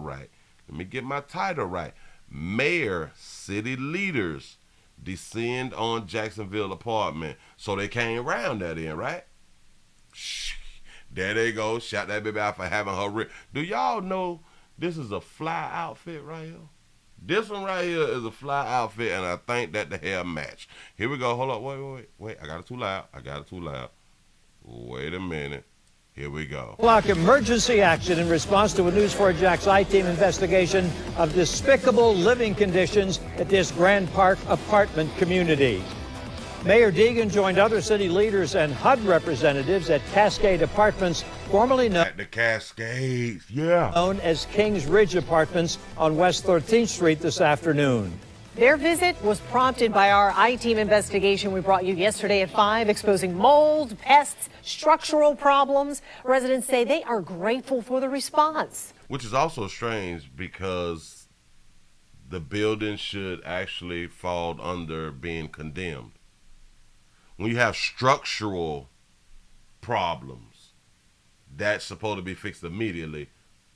right. Mayor, city leaders descend on Jacksonville apartment. So they came around there then, right? Shh. There they go. Shout that baby out for having her. Do y'all know this is a fly outfit right here? This one right here is a fly outfit, and I think that the hair match. Here we go. Hold up. Wait. I got it too loud. Wait a minute. Here we go. Block emergency action in response to a News 4 Jax I-Team investigation of despicable living conditions at this Grand Park apartment community. Mayor Deegan joined other city leaders and HUD representatives at Cascade Apartments, formerly known at the Cascades, known as Kings Ridge Apartments on West 13th Street this afternoon. Their visit was prompted by our I-Team investigation we brought you yesterday at 5, exposing mold, pests, structural problems. Residents say they are grateful for the response. Which is also strange, because the building should actually fall under being condemned. When you have structural problems, that's supposed to be fixed immediately,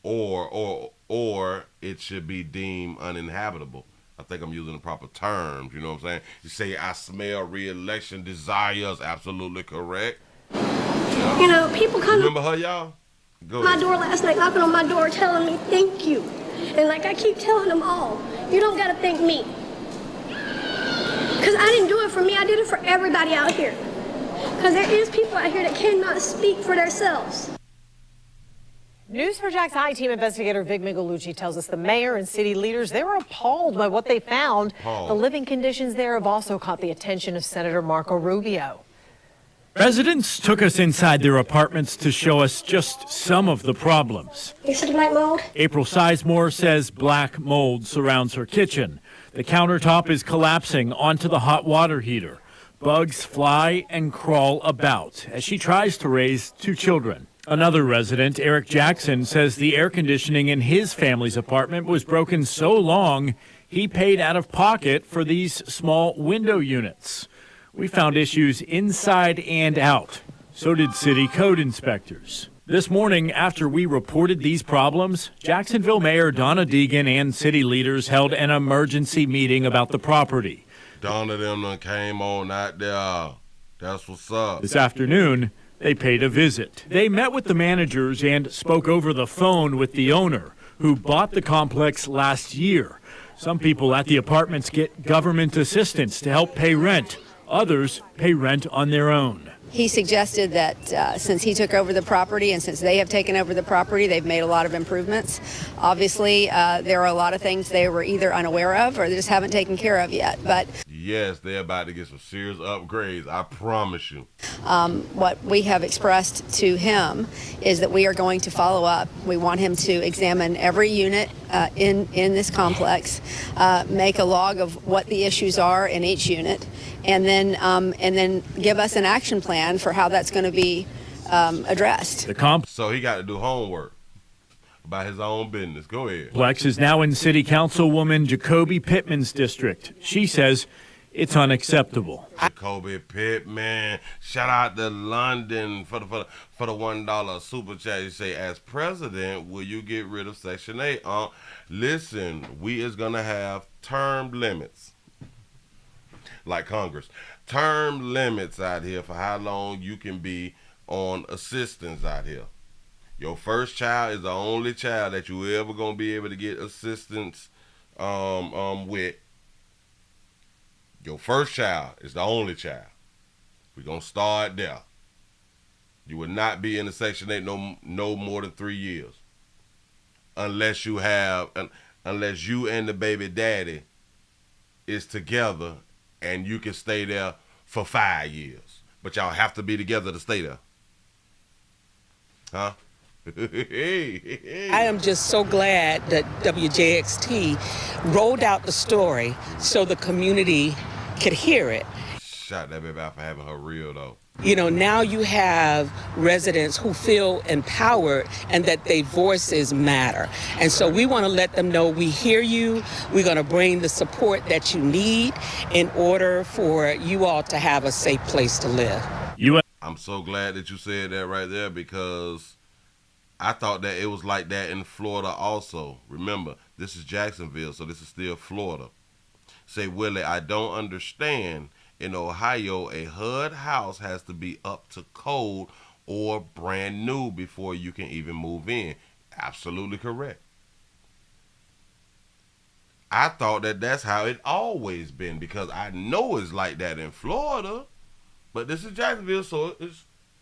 or it should be deemed uninhabitable. I think I'm using the proper terms, you know what I'm saying? You say, I smell re-election desires, absolutely correct. You know, people come Remember her, y'all? Go my ahead. door last night, knocking on my door, telling me thank you. And like I keep telling them all, you don't gotta thank me. Because I didn't do it for me, I did it for everybody out here. Because there is people out here that cannot speak for themselves. News 4 Jax I-Team investigator Vic Migalucci tells us the mayor and city leaders, they were appalled by what they found. The living conditions there have also caught the attention of Senator Marco Rubio. Residents took us inside their apartments to show us just some of the problems. You said black mold? April Sizemore says black mold surrounds her kitchen. The countertop is collapsing onto the hot water heater. Bugs fly and crawl about as she tries to raise 2 children. Another resident, Eric Jackson, says the air conditioning in his family's apartment was broken so long he paid out of pocket for these small window units. We found issues inside and out. So did city code inspectors. This morning, after we reported these problems, Jacksonville Mayor Donna Deegan and city leaders held an emergency meeting about the property. Donna them came on out there. That's what's up. This afternoon, they paid a visit. They met with the managers and spoke over the phone with the owner, who bought the complex last year. Some people at the apartments get government assistance to help pay rent. Others pay rent on their own. He suggested that since he took over the property and since they have taken over the property, they've made a lot of improvements. Obviously, there are a lot of things they were either unaware of or they just haven't taken care of yet. But yes, they're about to get some serious upgrades, I promise you. What we have expressed to him is that we are going to follow up. We want him to examine every unit in this complex, make a log of what the issues are in each unit, and then give us an action plan for how that's going to be addressed. So he got to do homework about his own business. Go ahead. Plex is now in City Councilwoman Jacoby Pittman's district. She says it's unacceptable. Jacoby Pittman, shout out to London for the $1 super chat. You say, as president, will you get rid of Section 8? Listen, we is gonna have term limits, like Congress. Term limits out here for how long you can be on assistance out here. Your first child is the only child that you ever gonna be able to get assistance with. Your first child is the only child. We're going to start there. You will not be in the Section 8 no more than 3 years. Unless you and the baby daddy is together and you can stay there for 5 years. But y'all have to be together to stay there. Huh? I am just so glad that WJXT rolled out the story so the community could hear it. Shout that baby out for having her real, though. You know, now you have residents who feel empowered and that their voices matter. And so we want to let them know we hear you. We're going to bring the support that you need in order for you all to have a safe place to live. I'm so glad that you said that right there, because I thought that it was like that in Florida also. Remember, this is Jacksonville, so this is still Florida. Say, Willie, I don't understand. In Ohio, a HUD house has to be up to code or brand new before you can even move in. Absolutely correct. I thought that that's how it always been, because I know it's like that in Florida, but this is Jacksonville, so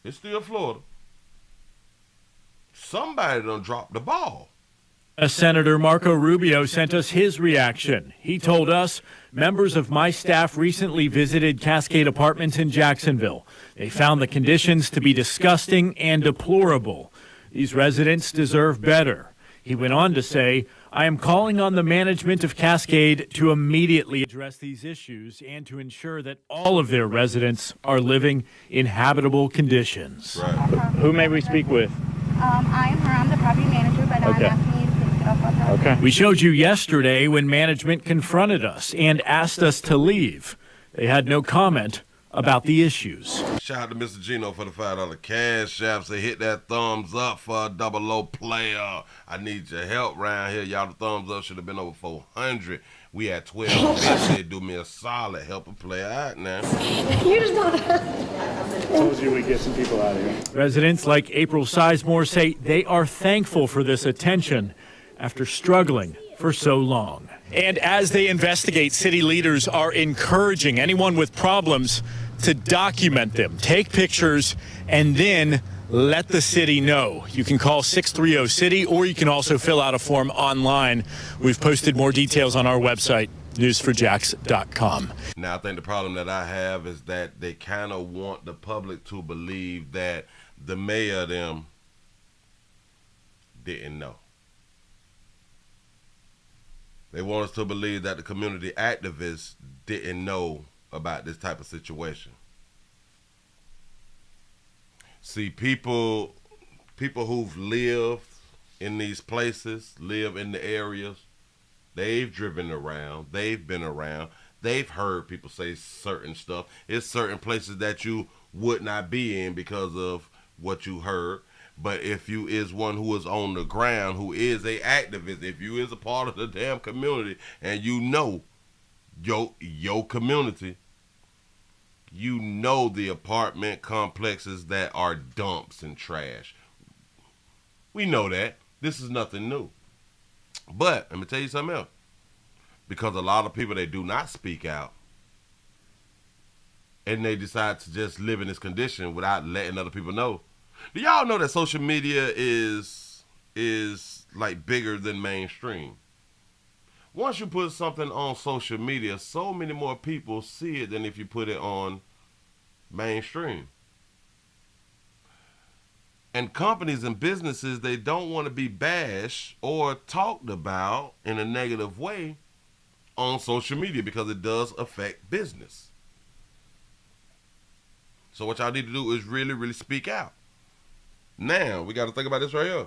it's still Florida. Somebody done dropped the ball. Senator Marco Rubio sent us his reaction. He told us, members of my staff recently visited Cascade Apartments in Jacksonville. They found the conditions to be disgusting and deplorable. These residents deserve better. He went on to say, I am calling on the management of Cascade to immediately address these issues and to ensure that all of their residents are living in habitable conditions. Right. Who may we speak with? I am her. I'm the property manager, but I'm asking you to please get off of her. Okay. We showed you yesterday when management confronted us and asked us to leave. They had no comment about the issues. Shout out to Mr. Gino for the $5 cash app. Say hit that thumbs up for a double O player. I need your help around here. Y'all, the thumbs up should have been over 400. We at 1250. Do me a solid. Help a player out now. You just don't. Told you we'd get some people out of here. Residents like April Sizemore say they are thankful for this attention after struggling for so long. And as they investigate, city leaders are encouraging anyone with problems to document them, take pictures, and then let the city know. You can call 630-CITY, or you can also fill out a form online. We've posted more details on our website, newsforjax.com. Now, I think the problem that I have is that they kind of want the public to believe that the mayor of them didn't know. They want us to believe that the community activists didn't know about this type of situation. See, people who've lived in these places, live in the areas, they've driven around, they've been around, they've heard people say certain stuff. It's certain places that you would not be in because of what you heard. But if you is one who is on the ground, who is a activist, if you is a part of the damn community and you know your community, you know the apartment complexes that are dumps and trash. We know that. This is nothing new. But let me tell you something else. Because a lot of people, they do not speak out. And they decide to just live in this condition without letting other people know. Do y'all know that social media is like bigger than mainstream? Once you put something on social media, so many more people see it than if you put it on mainstream. And companies and businesses, they don't want to be bashed or talked about in a negative way on social media because it does affect business. So what y'all need to do is really, really speak out. Now, we got to think about this right here.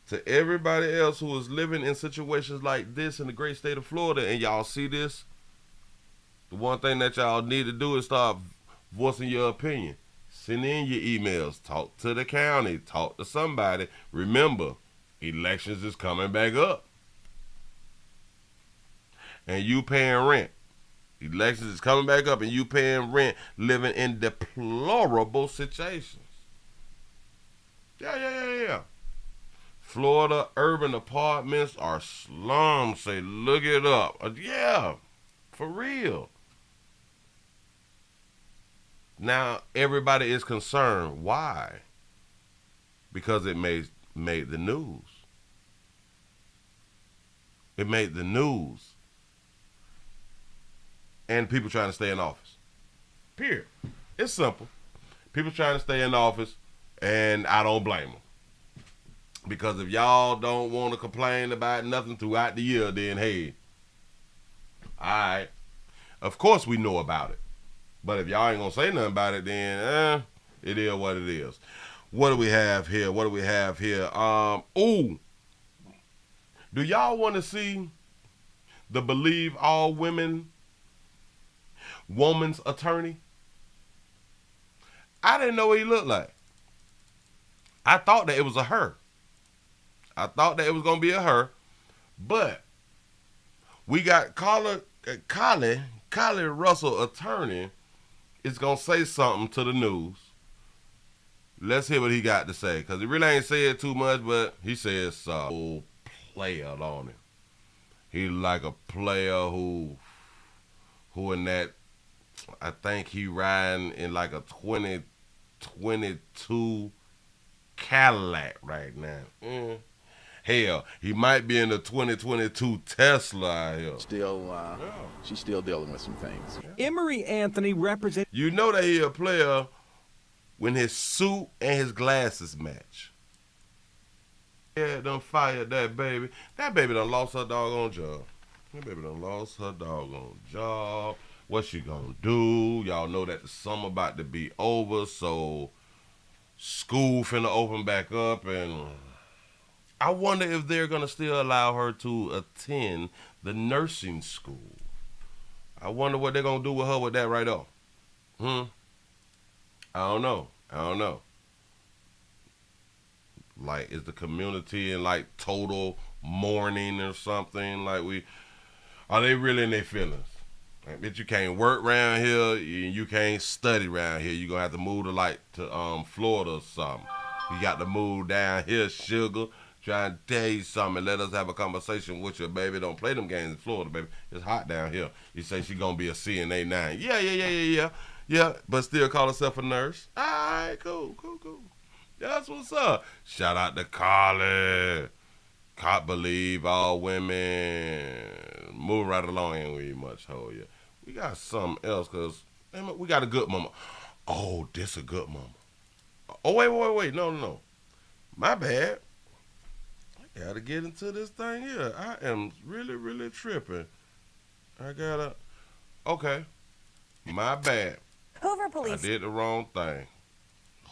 To everybody else who is living in situations like this in the great state of Florida, and y'all see this, the one thing that y'all need to do is start voicing your opinion. Send in your emails. Talk to the county. Talk to somebody. Remember, elections is coming back up. And you paying rent. Elections is coming back up and you paying rent, living in deplorable situations. Yeah. Florida urban apartments are slums. Say, look it up. Yeah, for real. Now everybody is concerned. Why? Because it made the news. It made the news. And people trying to stay in office. Period. It's simple. People trying to stay in office, and I don't blame them. Because if y'all don't want to complain about nothing throughout the year, then hey, alright. Of course we know about it. But if y'all ain't gonna say nothing about it, then it is what it is. What do we have here? Ooh. Do y'all want to see the Believe All Woman's attorney? I didn't know what he looked like. I thought that it was a her. I thought that it was going to be a her. But we got Kylie Russell, attorney, is going to say something to the news. Let's hear what he got to say. Because he really ain't said too much, but he says so. Player on him. He like a player who in that, I think he riding in like a 2022 Cadillac right now. Hell, he might be in the 2022 Tesla here. She's still dealing with some things. Emory Anthony represents. You know that he a player when his suit and his glasses match. Yeah, done fired that baby. That baby done lost her doggone job. What she gonna do? Y'all know that the summer about to be over, so school finna open back up, and I wonder if they're gonna still allow her to attend the nursing school. I wonder what they're gonna do with her with that right off. I don't know. Like, is the community in like total mourning or something? Like, are they really in their feelings? Like, bitch, you can't work around here, you can't study around here. You're gonna have to move to Florida or something. You got to move down here, sugar. Trying to tell you something. Let us have a conversation with you, baby. Don't play them games in Florida, baby. It's hot down here. You say she gonna be a CNA 9. Yeah, but still call herself a nurse. All right, cool. That's what's up. Shout out to Carly. Can't believe all women. Move right along, ain't we much hold you. We got something else, because we got a good mama. Oh, this a good mama. Oh, wait. No. My bad. I gotta get into this thing here. I am really tripping. Okay. My bad. Hoover Police. I did the wrong thing.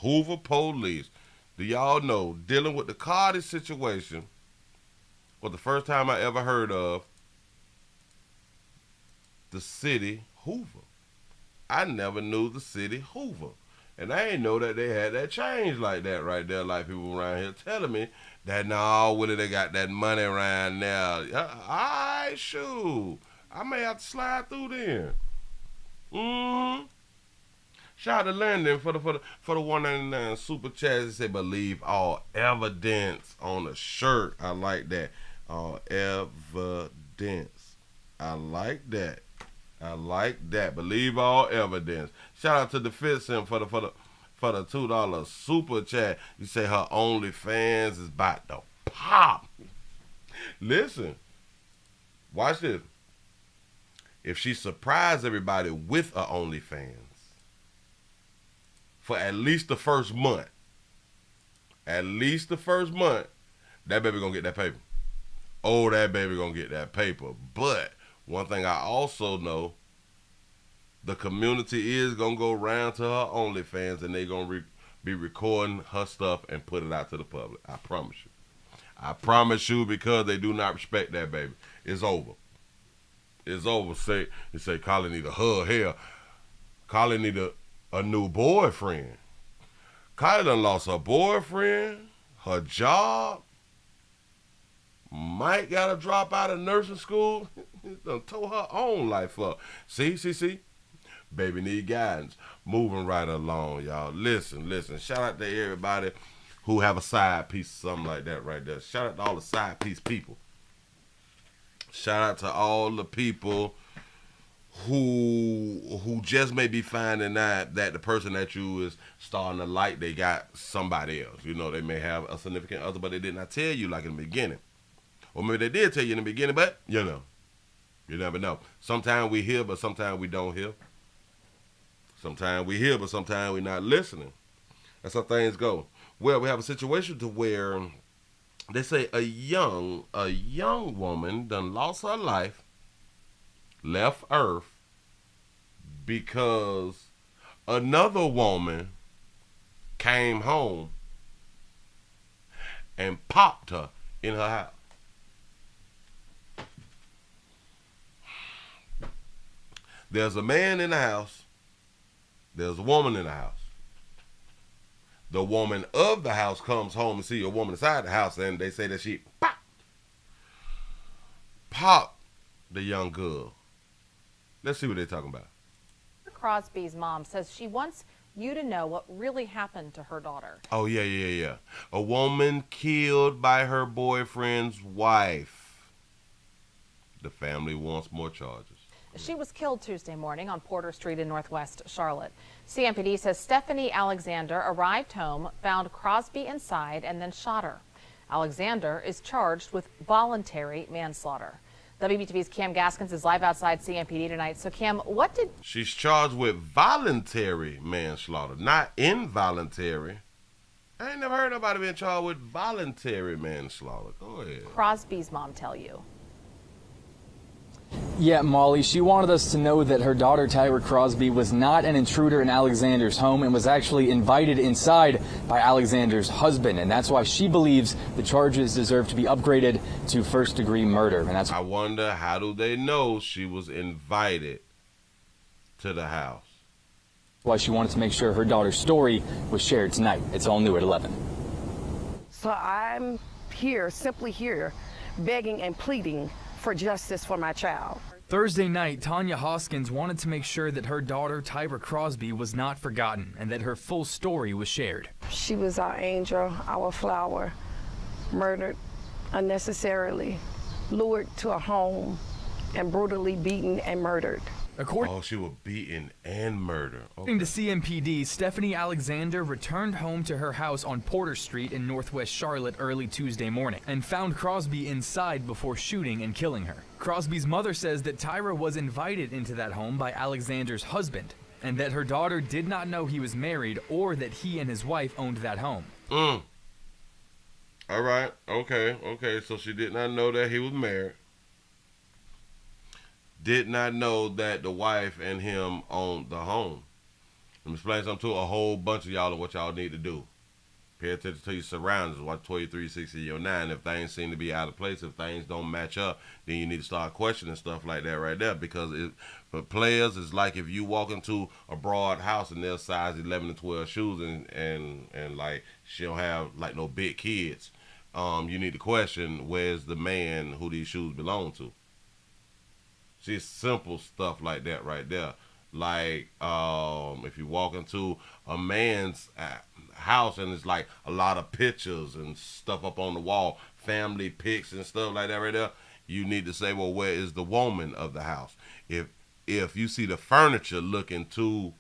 Hoover Police. Do y'all know, dealing with the Cardi situation was the first time I ever heard of the city Hoover. I never knew the city Hoover. And I ain't know that they had that change like that right there, like people around here telling me that, no, Willie, they got that money around now. All right, shoot. I may have to slide through then. Shout out to Landon for the $1.99 super chat. He said, believe all evidence on the shirt. I like that. All evidence. I like that. Believe all evidence. Shout out to the Fitsim for the $2 super chat. You say her OnlyFans is about to pop. Listen. Watch this. If she surprised everybody with her OnlyFans for at least the first month, that baby gonna get that paper. Oh, that baby gonna get that paper. But one thing I also know, the community is gonna go around to her OnlyFans, and they gonna be recording her stuff and put it out to the public. I promise you, because they do not respect that baby. It's over. Say Kylie need a hug here. Kylie need a new boyfriend. Kylie done lost her boyfriend, her job. Mike got to drop out of nursing school. Done tore her own life up. See? Baby need guidance. Moving right along, y'all. Listen. Shout out to everybody who have a side piece or something like that right there. Shout out to all the side piece people. Shout out to all the people who just may be finding that the person that you is starting to like, they got somebody else. You know, they may have a significant other, but they did not tell you like in the beginning. Or maybe they did tell you in the beginning, but you know, you never know. Sometimes we hear, but sometimes we don't hear. Sometimes we hear, but sometimes we're not listening. That's how things go. Well, we have a situation to where they say a young woman done lost her life, left Earth, because another woman came home and popped her in her house. There's a man in the house. There's a woman in the house. The woman of the house comes home and see a woman inside the house, and they say that she popped the young girl. Let's see what they're talking about. Crosby's mom says she wants you to know what really happened to her daughter. Oh, yeah. A woman killed by her boyfriend's wife. The family wants more charges. She was killed Tuesday morning on Porter Street in Northwest Charlotte. CMPD says Stephanie Alexander arrived home, found Crosby inside, and then shot her. Alexander is charged with voluntary manslaughter. WBTV's Cam Gaskins is live outside CMPD tonight. So, Cam, what did... She's charged with voluntary manslaughter, not involuntary. I ain't never heard nobody being charged with voluntary manslaughter. Go ahead. Crosby's mom tell you? Yeah, Molly, she wanted us to know that her daughter, Tyra Crosby, was not an intruder in Alexander's home and was actually invited inside by Alexander's husband. And that's why she believes the charges deserve to be upgraded to first-degree murder. And that's I wonder, how do they know she was invited to the house? Why she wanted to make sure her daughter's story was shared tonight. It's all new at 11. So I'm here, simply here, begging and pleading for justice for my child. Thursday night, Tanya Hoskins wanted to make sure that her daughter, Tyra Crosby, was not forgotten and that her full story was shared. She was our angel, our flower, murdered unnecessarily, lured to a home, and brutally beaten and murdered. She was beaten and murdered. According to CMPD, Stephanie Alexander returned home to her house on Porter Street in Northwest Charlotte early Tuesday morning and found Crosby inside before shooting and killing her. Crosby's mother says that Tyra was invited into that home by Alexander's husband and that her daughter did not know he was married or that he and his wife owned that home. All right. Okay. So she did not know that he was married. Did not know that the wife and him owned the home. Let me explain something to a whole bunch of y'all and what y'all need to do. Pay attention to your surroundings. Watch 236009. If things seem to be out of place, if things don't match up, then you need to start questioning stuff like that right there. Because for players, it's like if you walk into a broad house and there's size 11 and 12 shoes and like she don't have like no big kids, you need to question where's the man who these shoes belong to. See, simple stuff like that right there. Like, if you walk into a man's house and it's like a lot of pictures and stuff up on the wall, family pics and stuff like that right there, you need to say, well, where is the woman of the house? If you see the furniture looking too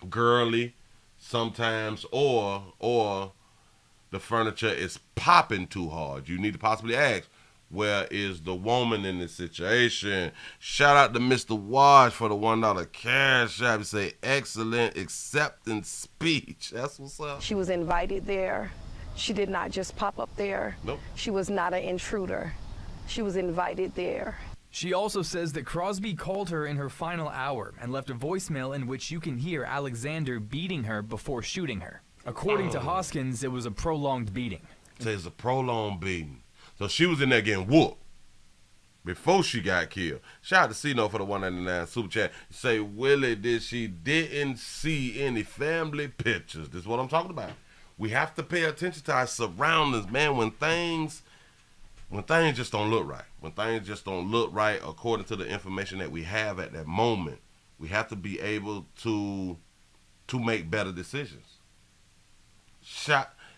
girly sometimes, or the furniture is popping too hard, you need to possibly ask, where is the woman in this situation? Shout out to Mr. Wash for the $1 cash app. Say excellent acceptance speech. That's what's up. She was invited there. She did not just pop up there. Nope. She was not an intruder. She was invited there. She also says that Crosby called her in her final hour and left a voicemail in which you can hear Alexander beating her before shooting her. According to Hoskins, it was a prolonged beating. So it's a prolonged beating. So she was in there getting whooped before she got killed. Shout out to C-No for the 199 super chat. Say, Willie, she didn't see any family pictures. This is what I'm talking about. We have to pay attention to our surroundings, man. When things just don't look right. When things just don't look right according to the information that we have at that moment, we have to be able to make better decisions.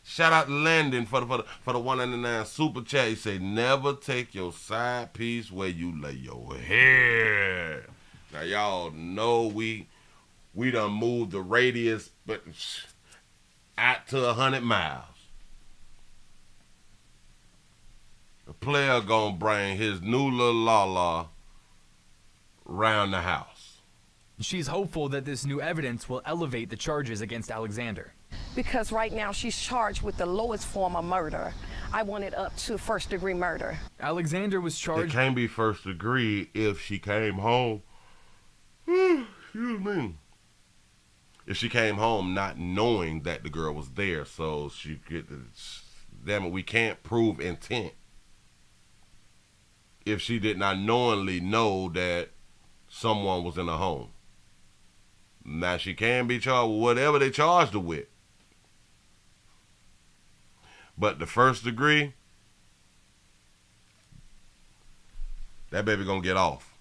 Shout out to Landon for the $1.99 super chat. He say, never take your side piece where you lay your head. Now y'all know we done moved the radius but out to 100 miles. The player gonna bring his new little la-la around the house. She's hopeful that this new evidence will elevate the charges against Alexander. Because right now she's charged with the lowest form of murder. I want it up to first-degree murder. Alexander was charged. It can't be first degree if she came home. Excuse me. If she came home not knowing that the girl was there, so she could. Damn it, we can't prove intent if she did not knowingly know that someone was in her home. Now she can be charged with whatever they charged her with. But the first degree, that baby gonna get off.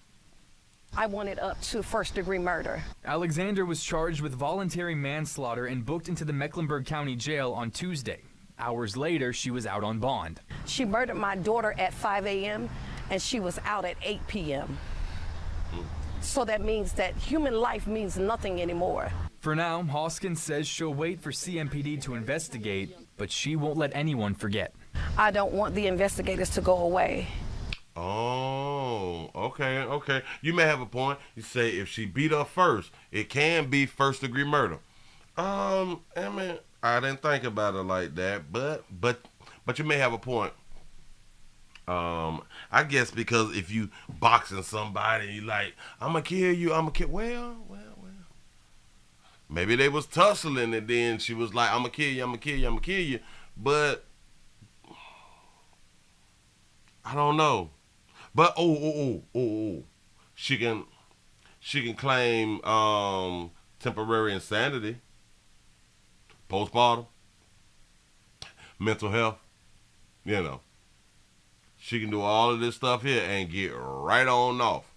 I want it up to first-degree murder. Alexander was charged with voluntary manslaughter and booked into the Mecklenburg County Jail on Tuesday. Hours later, she was out on bond. She murdered my daughter at 5 a.m. and she was out at 8 p.m. So that means that human life means nothing anymore. For now, Hoskins says she'll wait for CMPD to investigate, but she won't let anyone forget. I don't want the investigators to go away. Oh, okay. You may have a point. You say if she beat her first, it can be first-degree murder. I mean, I didn't think about it like that, but you may have a point. I guess because if you boxing somebody, you like, I'm gonna kill you, I'm gonna kill. Well. Maybe they was tussling and then she was like, I'm gonna kill you. But I don't know. But she can claim temporary insanity, postpartum, mental health. You know, she can do all of this stuff here and get right on off.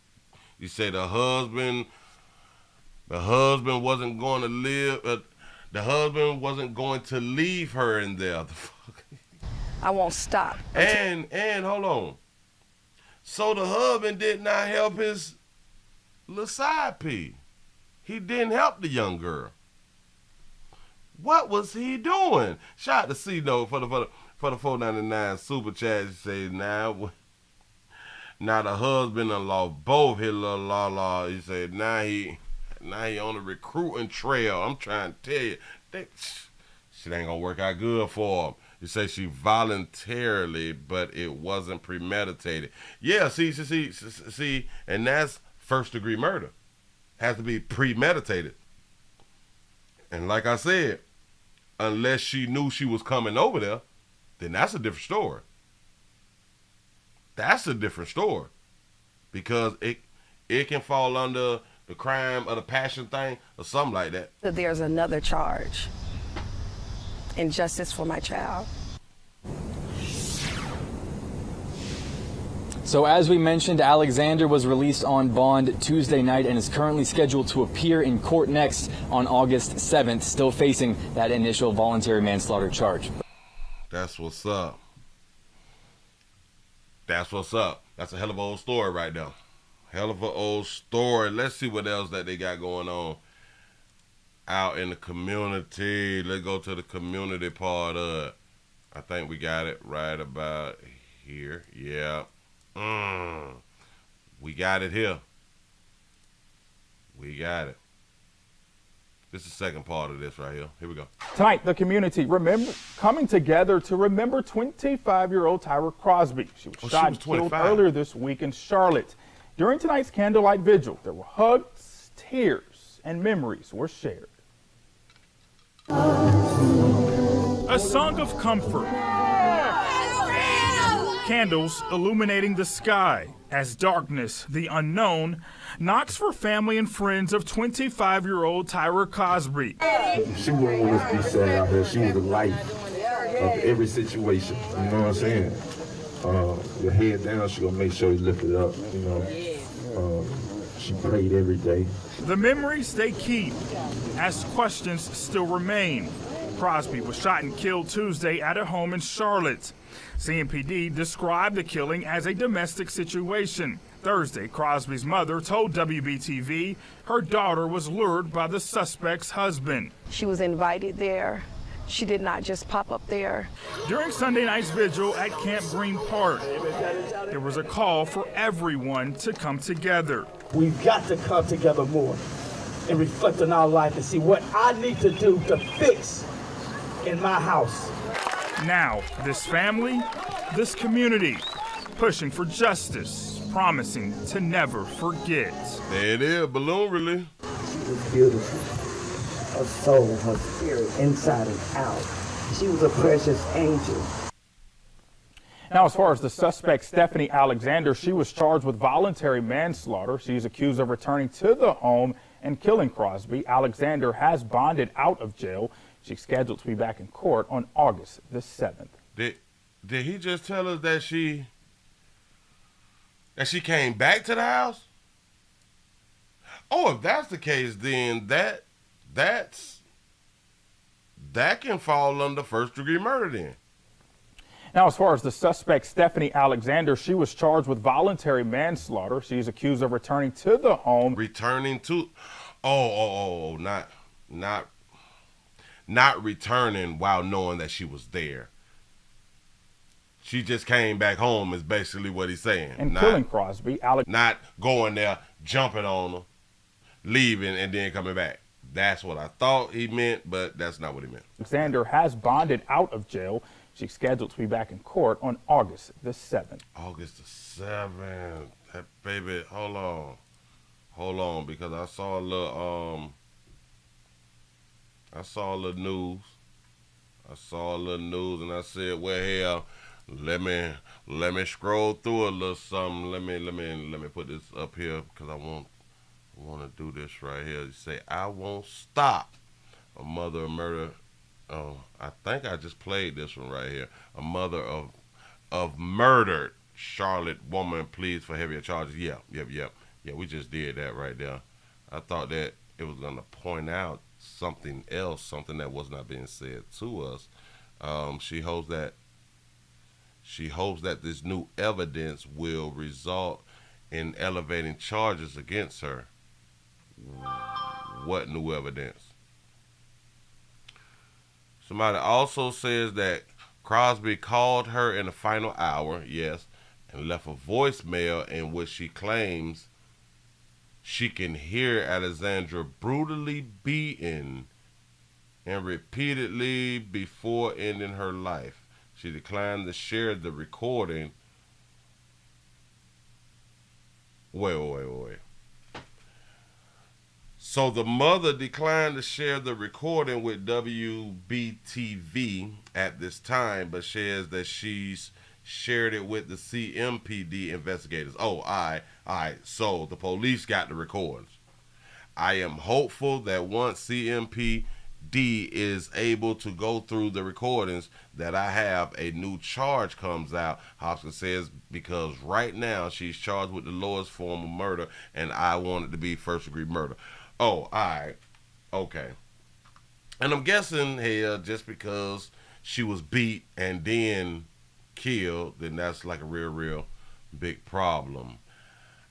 You say the husband wasn't going to live. The husband wasn't going to leave her in there. I won't stop. And hold on. So the husband did not help his little side piece. He didn't help the young girl. What was he doing? Shout out to C-Note for the $4.99 super chat. He say now the husband done lost both his little la. He said now he on the recruiting trail. I'm trying to tell you, shit ain't gonna work out good for him. You say she voluntarily, but it wasn't premeditated. Yeah, see, and that's first-degree murder. Has to be premeditated. And like I said, unless she knew she was coming over there, then that's a different story. That's a different story. Because it can fall under the crime of the passion thing or something like that. There's another charge. Injustice for my child. So as we mentioned, Alexander was released on bond Tuesday night and is currently scheduled to appear in court next on August 7th, still facing that initial voluntary manslaughter charge. That's what's up. That's a hell of an old story right now. Hell of an old story. Let's see what else that they got going on out in the community. Let's go to the community part of it. I think we got it right about here. Yeah. We got it here. We got it. This is the second part of this right here. Here we go. Tonight, the community coming together to remember 25-year-old Tyra Crosby. She was shot and killed earlier this week in Charlotte. During tonight's candlelight vigil, there were hugs, tears, and memories were shared. A song of comfort. Candles illuminating the sky as darkness, the unknown, knocks for family and friends of 25-year-old Tyra Crosby. She won't always be sad out there. She was the light of every situation. You know what I'm saying? Your head down, she gonna make sure you lift it up. You know, she prayed every day. The memories they keep, as questions still remain. Crosby was shot and killed Tuesday at a home in Charlotte. CMPD described the killing as a domestic situation. Thursday, Crosby's mother told WBTV her daughter was lured by the suspect's husband. She was invited there. She did not just pop up there. During Sunday night's vigil at Camp Green Park, there was a call for everyone to come together. We've got to come together more and reflect on our life and see what I need to do to fix in my house. Now, this family, this community, pushing for justice, promising to never forget. There it is, balloon release. She was beautiful. Her soul, her spirit, inside and out. She was a precious angel. Now, as far as the suspect, Stephanie Alexander, she was charged with voluntary manslaughter. She's accused of returning to the home and killing Crosby. Alexander has bonded out of jail. She's scheduled to be back in court on August the 7th. Did he just tell us that she came back to the house? Oh, if that's the case, then that can fall under first-degree murder then. Now, as far as the suspect, Stephanie Alexander, she was charged with voluntary manslaughter. She's accused of returning to the home. Returning to, not returning while knowing that she was there. She just came back home is basically what he's saying. And killing Crosby. Not going there, jumping on her, leaving, and then coming back. That's what I thought he meant, but that's not what he meant. Alexander has bonded out of jail. She's scheduled to be back in court on August the 7th. August the 7th. That baby, hold on, because I saw a little news. And I said, well, hell, let me scroll through a little something. Let me put this up here because I want to do this right here. You say, I won't stop. A mother of murder. Oh, I think I just played this one right here. A mother of murdered Charlotte woman pleads for heavier charges. Yeah, we just did that right there. I thought that it was going to point out something else, something that was not being said to us. She hopes that this new evidence will result in elevating charges against her. What new evidence? Somebody also says that Crosby called her in the final hour, yes, and left a voicemail in which she claims she can hear Alexandra brutally beaten and repeatedly before ending her life. She declined to share the recording. Wait. So the mother declined to share the recording with WBTV at this time, but shares that she's shared it with the CMPD investigators. Oh, all right. So the police got the recordings. I am hopeful that once CMPD is able to go through the recordings that I have, a new charge comes out, Hopkins says, because right now she's charged with the lowest form of murder, and I want it to be first-degree murder. Oh, all right. Okay. And I'm guessing, hey, just because she was beat and then killed, then that's like a real big problem.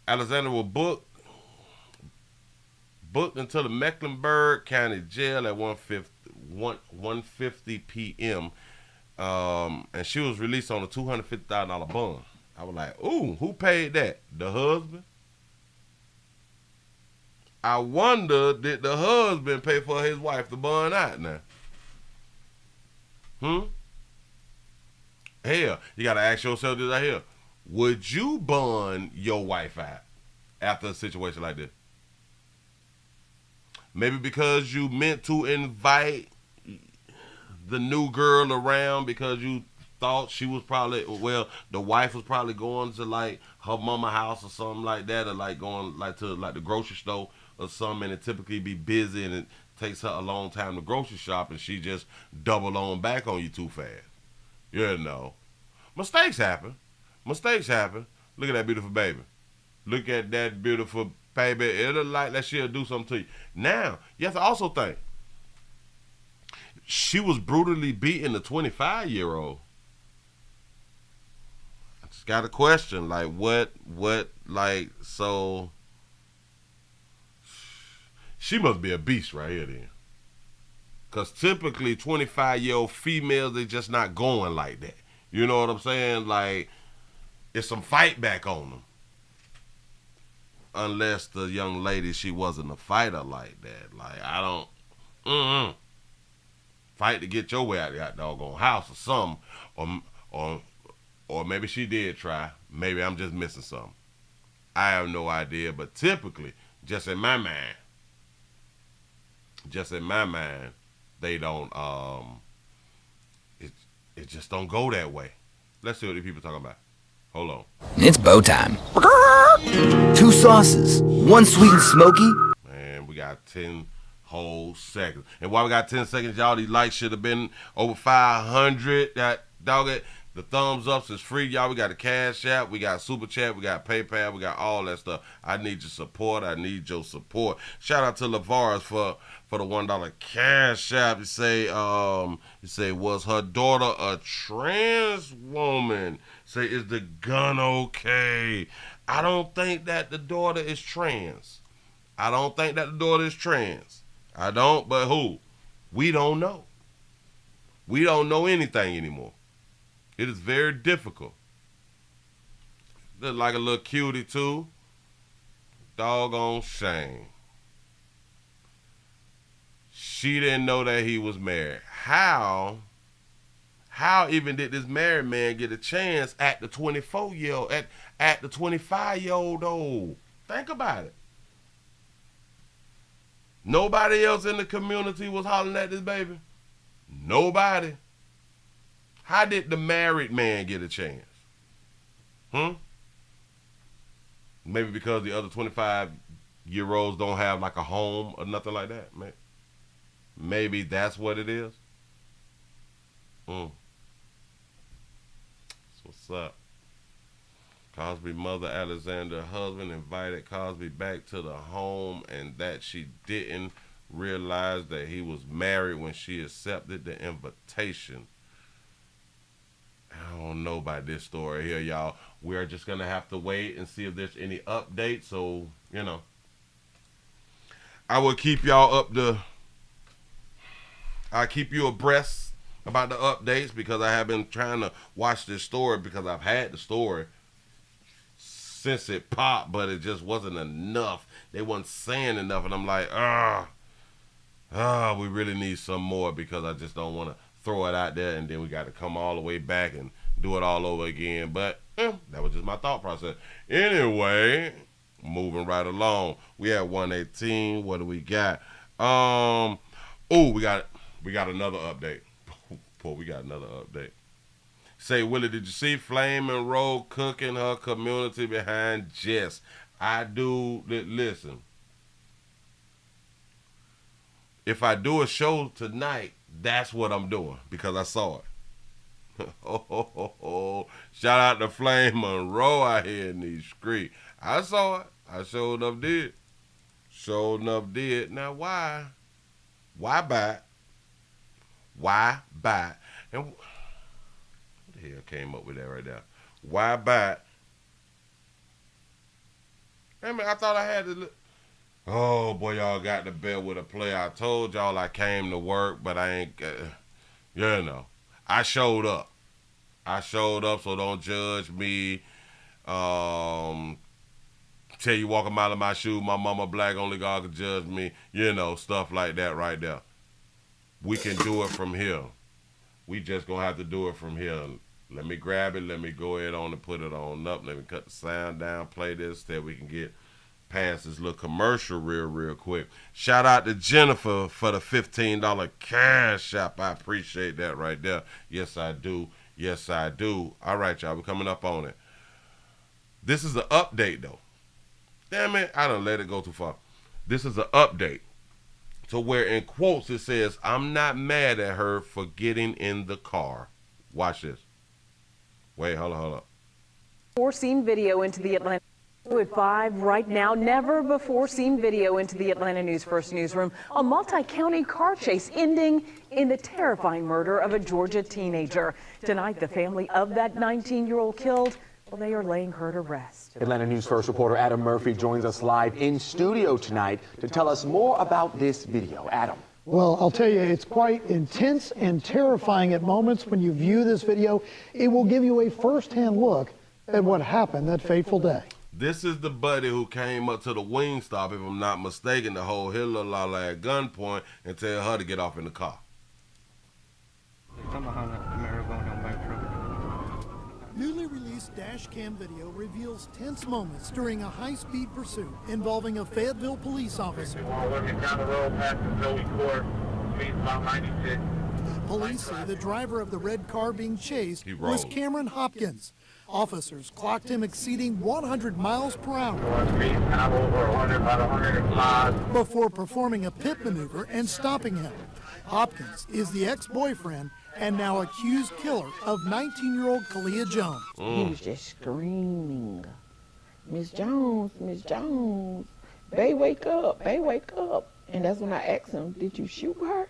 Alexander was booked into the Mecklenburg County Jail at 1:50 p.m. And she was released on a $250,000 bond. I was like, ooh, who paid that? The husband? I wonder, did the husband pay for his wife to bond out now? Hell, you got to ask yourself this right here. Would you bond your wife out after a situation like this? Maybe because you meant to invite the new girl around because you thought she was probably, well, the wife was probably going to like her mama house or something like that, or like going like to like the grocery store or something, and it typically be busy and it takes her a long time to grocery shop, and she just double on back on you too fast. You know, mistakes happen. Look at that beautiful baby. Look at that beautiful baby. It'll like that she'll do something to you. Now, you have to also think, she was brutally beating the 25-year-old. I just got a question, like what, like, so she must be a beast right here then. Because typically 25-year-old females, they just not going like that. You know what I'm saying? Like, it's some fight back on them. Unless the young lady, she wasn't a fighter like that. Like, I don't, fight to get your way out of that doggone house or something. Or maybe she did try. Maybe I'm just missing something. I have no idea. But typically, just in my mind, they don't, it just don't go that way. Let's see what these people talking about. Hold on. It's bow time. 2 sauces, 1 sweet and smoky. Man, we got 10 whole seconds. And while we got 10 seconds, y'all, these likes should have been over 500. That dog it. The thumbs ups is free, y'all. We got a Cash App, we got Super Chat, we got PayPal, we got all that stuff. I need your support. I need your support. Shout out to LaVaris for the $1 Cash App. You say, was her daughter a trans woman? Say, is the gun okay? I don't think that the daughter is trans. I don't, but who? We don't know. We don't know anything anymore. It is very difficult. Look like a little cutie too. Doggone shame. She didn't know that he was married. How even did this married man get a chance at the 24-year-old, at the 25-year-old old? Think about it. Nobody else in the community was hollering at this baby. Nobody. How did the married man get a chance? Maybe because the other 25-year-olds don't have like a home or nothing like that. Maybe that's what it is. That's what's up. Cosby mother Alexander husband invited Cosby back to the home, and that she didn't realize that he was married when she accepted the invitation. I don't know about this story here, y'all. We're just going to have to wait and see if there's any updates. So, you know, I will keep y'all I'll keep you abreast about the updates, because I have been trying to watch this story, because I've had the story since it popped, but it just wasn't enough. They wasn't saying enough, and I'm like, we really need some more, because I just don't want to throw it out there and then we got to come all the way back and do it all over again. But that was just my thought process. Anyway, moving right along. We at 118. What do we got? We got another update. We got another update. Say, Willie, did you see Flame and Roll cooking her community behind Jess? I do. Listen, if I do a show tonight, that's what I'm doing, because I saw it. Shout out to Flame Monroe out here in these streets. I saw it. I sure enough did. Now why? Why buy? And what the hell came up with that right there? Why buy? I mean, I thought I had to. Oh boy, y'all got to bear with a player. I told y'all I came to work, but I ain't. I showed up. So don't judge me. Tell you walk a mile in my shoe, my mama black, only God can judge me. Stuff like that right there. We can do it from here. We just gonna have to do it from here. Let me grab it. Let me go ahead on and put it on up. Let me cut the sound down. Play this so we can get past this little commercial real quick. Shout out to Jennifer for the $15 Cash App. I appreciate that right there. Yes, I do. All right, y'all. We're coming up on it. This is an update, though. Damn it. I done let it go too far. This is an update. So where in quotes it says, I'm not mad at her for getting in the car. Watch this. Wait, hold on. Four-scene video into the Atlanta. At 5 right now, never before seen video into the Atlanta News First newsroom. A multi-county car chase ending in the terrifying murder of a Georgia teenager. Tonight, the family of that 19-year-old killed, well, they are laying her to rest. Atlanta News First reporter Adam Murphy joins us live in studio tonight to tell us more about this video. Adam. Well, I'll tell you, it's quite intense and terrifying at moments. When you view this video, it will give you a first-hand look at what happened that fateful day. This is the buddy who came up to the Wingstop, if I'm not mistaken, to hold Hilla Lala at gunpoint and tell her to get off in the car. Newly released dash cam video reveals tense moments during a high-speed pursuit involving a Fayetteville police officer. Looking down the road past the Joey Court, speed about 96. Police say the driver of the red car being chased was Cameron Hopkins. Officers clocked him exceeding 100 miles per hour before performing a pit maneuver and stopping him. Hopkins is the ex-boyfriend and now accused killer of 19-year-old Kalia Jones. He was just screaming, Miss Jones, babe, wake up, babe, wake up. And that's when I asked him, did you shoot her?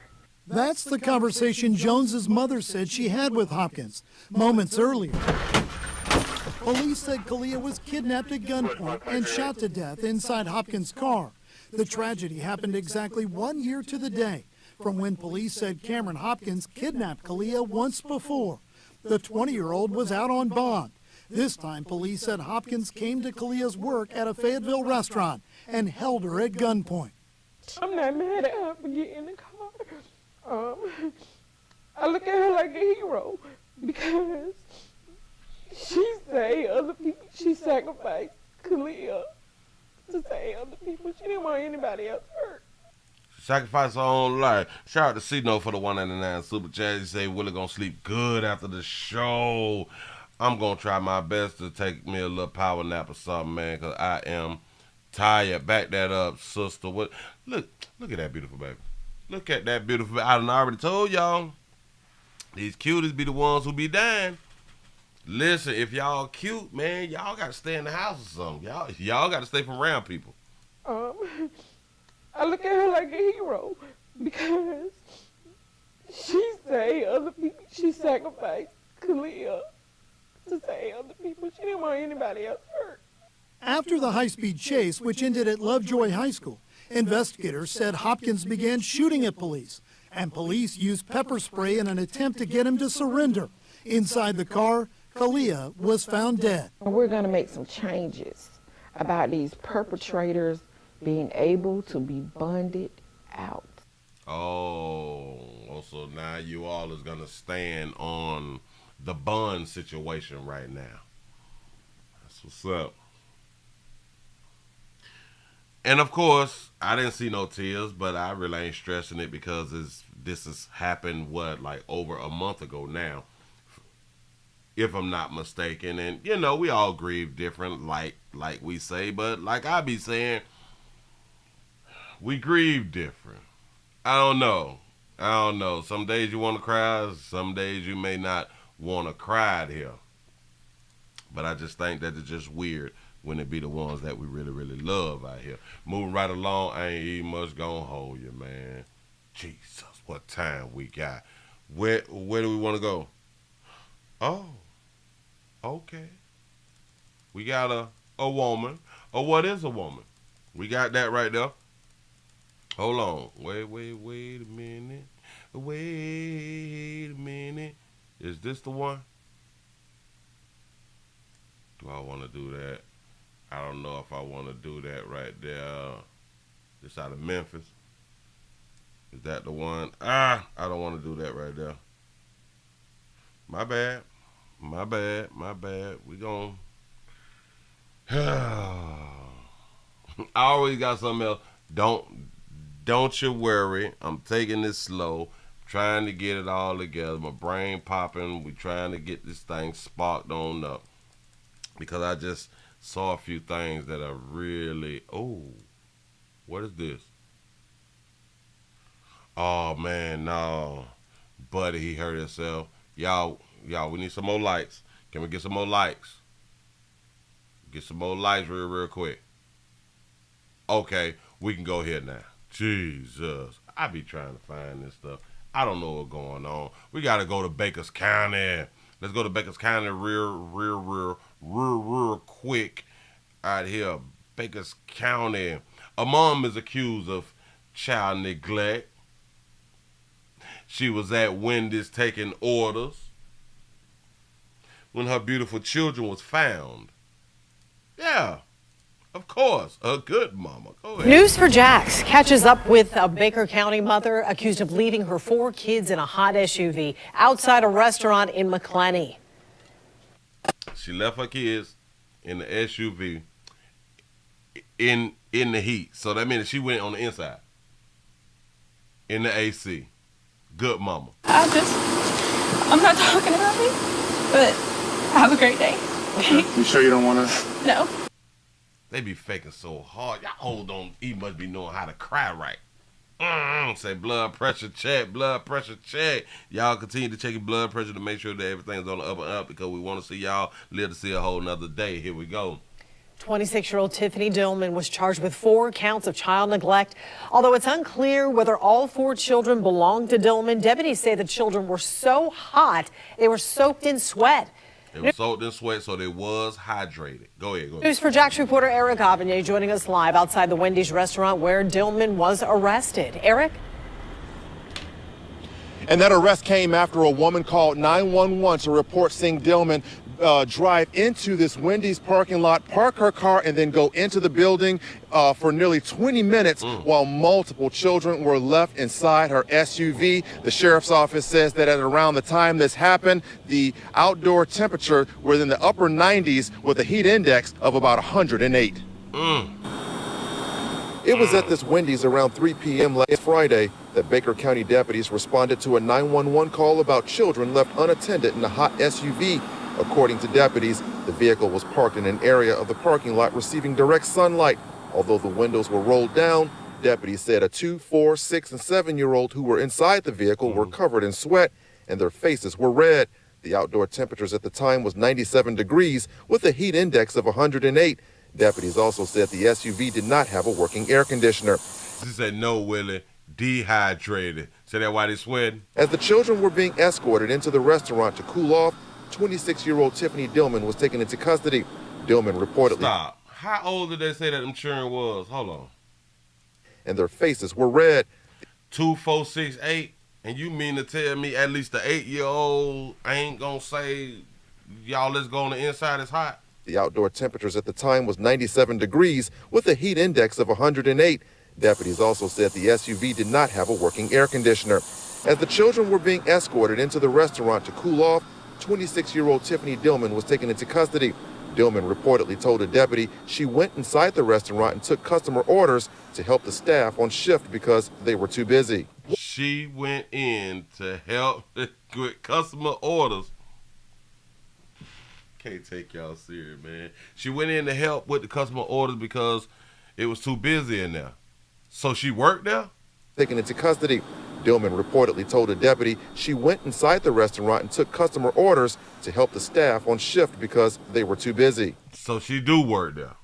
That's the conversation Jones's mother said she had with Hopkins moments earlier. Police said Kalia was kidnapped at gunpoint and shot to death inside Hopkins' car. The tragedy happened exactly 1 year to the day from when police said Cameron Hopkins kidnapped Kalia once before. The 20-year-old was out on bond. This time, police said Hopkins came to Kalia's work at a Fayetteville restaurant and held her at gunpoint. I'm not mad at her for getting in the car. I look at her like a hero because she saved other people. She sacrificed Kalia to save other people. She didn't want anybody else hurt. Sacrifice her own life. Shout out to C-No for the 199 Super Chat. He say Willie gonna sleep good after the show. I'm gonna try my best to take me a little power nap or something, man, because I am tired. Back that up, sister. What? Look at that beautiful baby. Look at that beautiful baby. I done already told y'all, these cuties be the ones who be dying. Listen, if y'all cute, man, y'all got to stay in the house or something. Y'all got to stay from around people. I look at her like a hero because she saved other people. She sacrificed Kalia to save other people. She didn't want anybody else hurt. After the high-speed chase, which ended at Lovejoy High School, investigators said Hopkins began shooting at police, and police used pepper spray in an attempt to get him to surrender. Inside the car, Kalia was found dead. We're going to make some changes about these perpetrators being able to be bonded out. Oh, so now you all is going to stand on the bond situation right now. That's what's up. And of course, I didn't see no tears, but I really ain't stressing it because this has happened, like over a month ago now, if I'm not mistaken. And, we all grieve different, like we say, but like I be saying, we grieve different. I don't know. Some days you want to cry, some days you may not want to cry here. But I just think that it's just weird when it be the ones that we really, really love out here. Moving right along, I ain't even much gonna hold you, man. Jesus, what time we got? Where do we want to go? Oh, okay. We got a woman. Or what is a woman? We got that right there. Hold on. Wait a minute. Wait a minute. Is this the one? Do I want to do that? I don't know if I want to do that right there. It's out of Memphis. Is that the one? I don't want to do that right there. My bad. We gon' I always got something else. Don't you worry. I'm taking this slow. Trying to get it all together. My brain popping. We trying to get this thing sparked on up. Because I just saw a few things that are really, what is this? Oh man, no. Buddy, he hurt himself. Y'all, we need some more likes. Can we get some more likes? Get some more lights real quick. Okay, we can go here now. Jesus. I be trying to find this stuff. I don't know what's going on. We got to go to Baker's County. Let's go to Baker's County real quick. Out here, Baker's County. A mom is accused of child neglect. She was at Wendy's taking orders when her beautiful children was found. Yeah, of course, a good mama. Go ahead. News for Jax catches up with a Baker County mother accused of leaving her 4 kids in a hot SUV outside a restaurant in McClenny. She left her kids in the SUV in the heat. So that means she went on the inside in the AC. Good mama. I'm not talking about me, but have a great day. Okay? You sure you don't want to? No. They be faking so hard. Y'all hold on. He must be knowing how to cry right. Say blood pressure check, blood pressure check. Y'all continue to check your blood pressure to make sure that everything's on the up and up because we want to see y'all live to see a whole nother day. Here we go. 26-year-old Tiffany Dillman was charged with 4 counts of child neglect. Although it's unclear whether all 4 children belonged to Dillman, deputies say the children were so hot they were soaked in sweat. They were soaked in sweat, so they was hydrated. Go ahead. News for Jax reporter Eric Avenue joining us live outside the Wendy's restaurant where Dillman was arrested. Eric? And that arrest came after a woman called 911 to report seeing Dillman drive into this Wendy's parking lot, park her car, and then go into the building for nearly 20 minutes while multiple children were left inside her SUV. The sheriff's office says that at around the time this happened, the outdoor temperature was in the upper 90s with a heat index of about 108. It was at this Wendy's around 3 p.m. last Friday that Baker County deputies responded to a 911 call about children left unattended in a hot SUV. According to deputies, the vehicle was parked in an area of the parking lot receiving direct sunlight. Although the windows were rolled down, deputies said a 2, 4, 6, and 7-year-old who were inside the vehicle were covered in sweat and their faces were red. The outdoor temperatures at the time was 97 degrees with a heat index of 108. Deputies also said the SUV did not have a working air conditioner. She said, no, Willie, dehydrated. So that's why they sweating? As the children were being escorted into the restaurant to cool off, 26-year-old Tiffany Dillman was taken into custody. Dillman reportedly... Stop. How old did they say that them children was? Hold on. And their faces were red. 2, 4, 6, 8. And you mean to tell me at least the 8-year-old ain't gonna say, y'all, let's go on the inside, it's hot? The outdoor temperatures at the time was 97 degrees with a heat index of 108. Deputies also said the SUV did not have a working air conditioner. As the children were being escorted into the restaurant to cool off, 26-year-old Tiffany Dillman was taken into custody. Dillman reportedly told a deputy she went inside the restaurant and took customer orders to help the staff on shift because they were too busy. She went in to help with customer orders. Can't take y'all serious, man. She went in to help with the customer orders because it was too busy in there. So she worked there? Taken into custody. Dillman reportedly told a deputy she went inside the restaurant and took customer orders to help the staff on shift because they were too busy. So she do work there.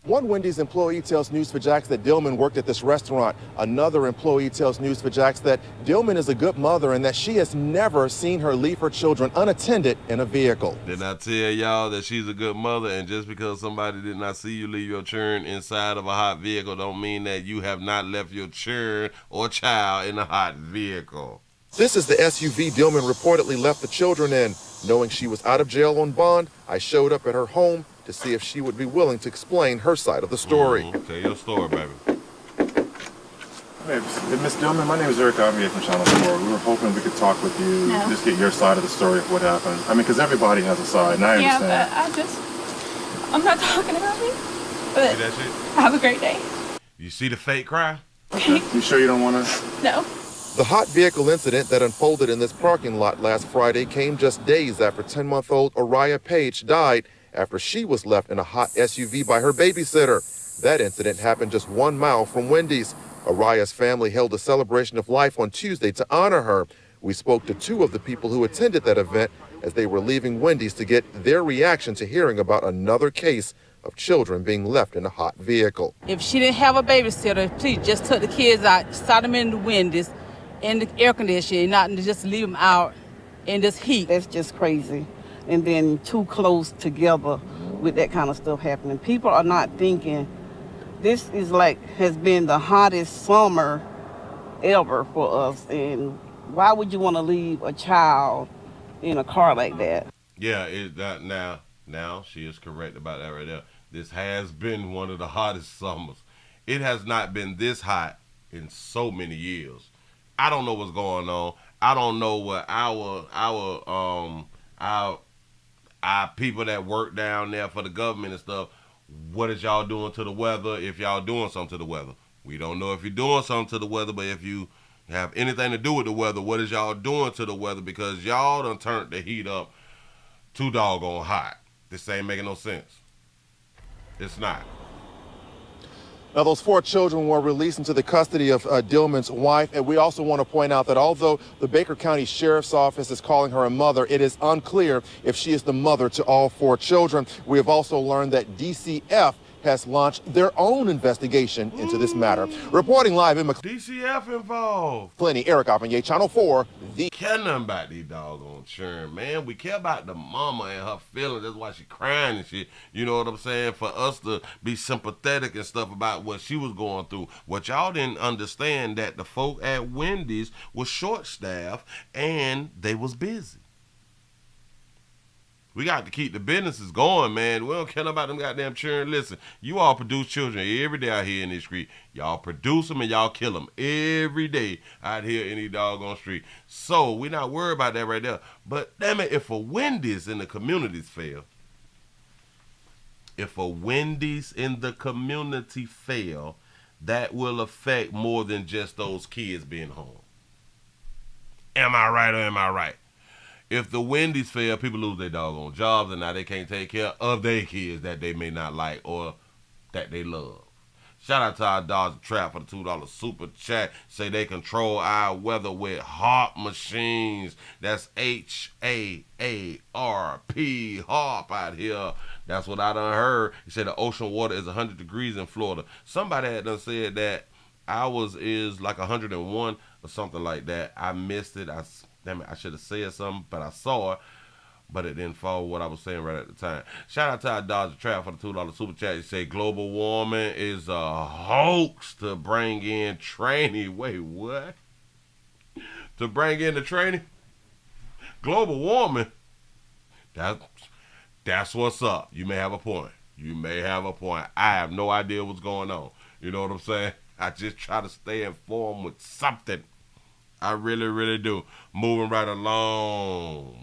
One Wendy's employee tells News4Jax that Dillman worked at this restaurant. Another employee tells News4Jax that Dillman is a good mother and that she has never seen her leave her children unattended in a vehicle. Did I tell y'all that she's a good mother, and just because somebody did not see you leave your children inside of a hot vehicle don't mean that you have not left your children or child in a hot vehicle. This is the SUV Dillman reportedly left the children in. Knowing she was out of jail on bond, I showed up at her home to see if she would be willing to explain her side of the story. Okay, your story, baby. Hey, Miss Dillman, my name is Eric Avenue from Channel 4. We were hoping we could talk with you, just get your side of the story of what happened. I mean, because everybody has a side, and I understand. Yeah, but I'm not talking about me, but See that shit? have a great day. You see the fake cry? You sure you don't want to? No. The hot vehicle incident that unfolded in this parking lot last Friday came just days after 10-month-old Araya Page died after she was left in a hot SUV by her babysitter. That incident happened just 1 mile from Wendy's. Araya's family held a celebration of life on Tuesday to honor her. We spoke to 2 of the people who attended that event as they were leaving Wendy's to get their reaction to hearing about another case of children being left in a hot vehicle. If she didn't have a babysitter, please just took the kids out, start them in the Wendy's, in the air conditioning, not to just leave them out in this heat. That's just crazy. And then too close together with that kind of stuff happening. People are not thinking this is has been the hottest summer ever for us. And why would you want to leave a child in a car like that? Yeah, now she is correct about that right there. This has been one of the hottest summers. It has not been this hot in so many years. I don't know what's going on. I don't know what our people that work down there for the government and stuff, what is y'all doing to the weather, if y'all doing something to the weather? We don't know if you're doing something to the weather, but if you have anything to do with the weather, what is y'all doing to the weather? Because y'all done turned the heat up too doggone hot. This ain't making no sense. It's not. Now, those 4 children were released into the custody of Dillman's wife, and we also want to point out that although the Baker County Sheriff's Office is calling her a mother, it is unclear if she is the mother to all 4 children. We have also learned that DCF has launched their own investigation into this matter. Reporting live in DCF involved. Plenty, Eric Oppenye, Channel 4. Care nothing about these doggone children, man. We care about the mama and her feelings. That's why she crying and shit. You know what I'm saying? For us to be sympathetic and stuff about what she was going through. What y'all didn't understand that the folk at Wendy's was short-staffed and they was busy. We got to keep the businesses going, man. We don't care about them goddamn children. Listen, you all produce children every day out here in this street. Y'all produce them and y'all kill them every day out here in these doggone street. So we not worried about that right there. But damn it, if a Wendy's in the communities fail, that will affect more than just those kids being home. Am I right or am I right? If the Wendy's fail, people lose their doggone jobs, and now they can't take care of their kids that they may not like or that they love. Shout out to our Dodge Trap for the $2 super chat. Say they control our weather with HARP machines. That's HAARP, HARP out here. That's what I done heard. He said the ocean water is 100 degrees in Florida. Somebody had done said that ours is like 101 or something like that. I missed it. Damn it, I should have said something, but I saw it, but it didn't follow what I was saying right at the time. Shout out to our Dodger Trap for the $2 super chat. You say global warming is a hoax to bring in training. Wait, what? To bring in the training? Global warming? That's what's up. You may have a point. I have no idea what's going on. You know what I'm saying? I just try to stay informed with something. I really, really do. Moving right along.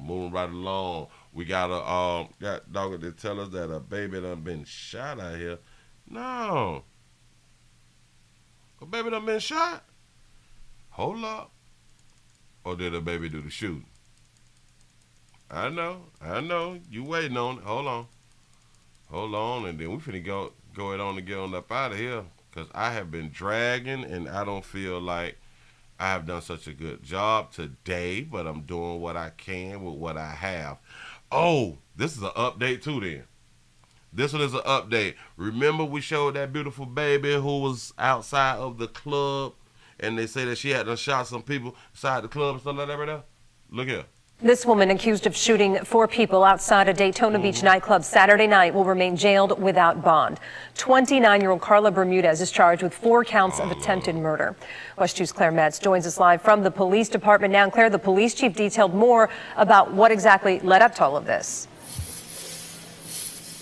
We got a dog to tell us that a baby done been shot out here. No. A baby done been shot? Hold up. Or did a baby do the shooting? I know. You waiting on it. Hold on. And then we finna go it on and get on up out of here. Because I have been dragging and I don't feel like I have done such a good job today, but I'm doing what I can with what I have. Oh, this is an update too then. This one is an update. Remember we showed that beautiful baby who was outside of the club and they say that she had to shot some people inside the club and stuff like that right there? Look here. This woman accused of shooting 4 people outside a Daytona Beach nightclub Saturday night will remain jailed without bond. 29-year-old Carla Bermudez is charged with 4 counts of attempted murder. West 2's Claire Metz joins us live from the police department now. Claire, the police chief detailed more about what exactly led up to all of this.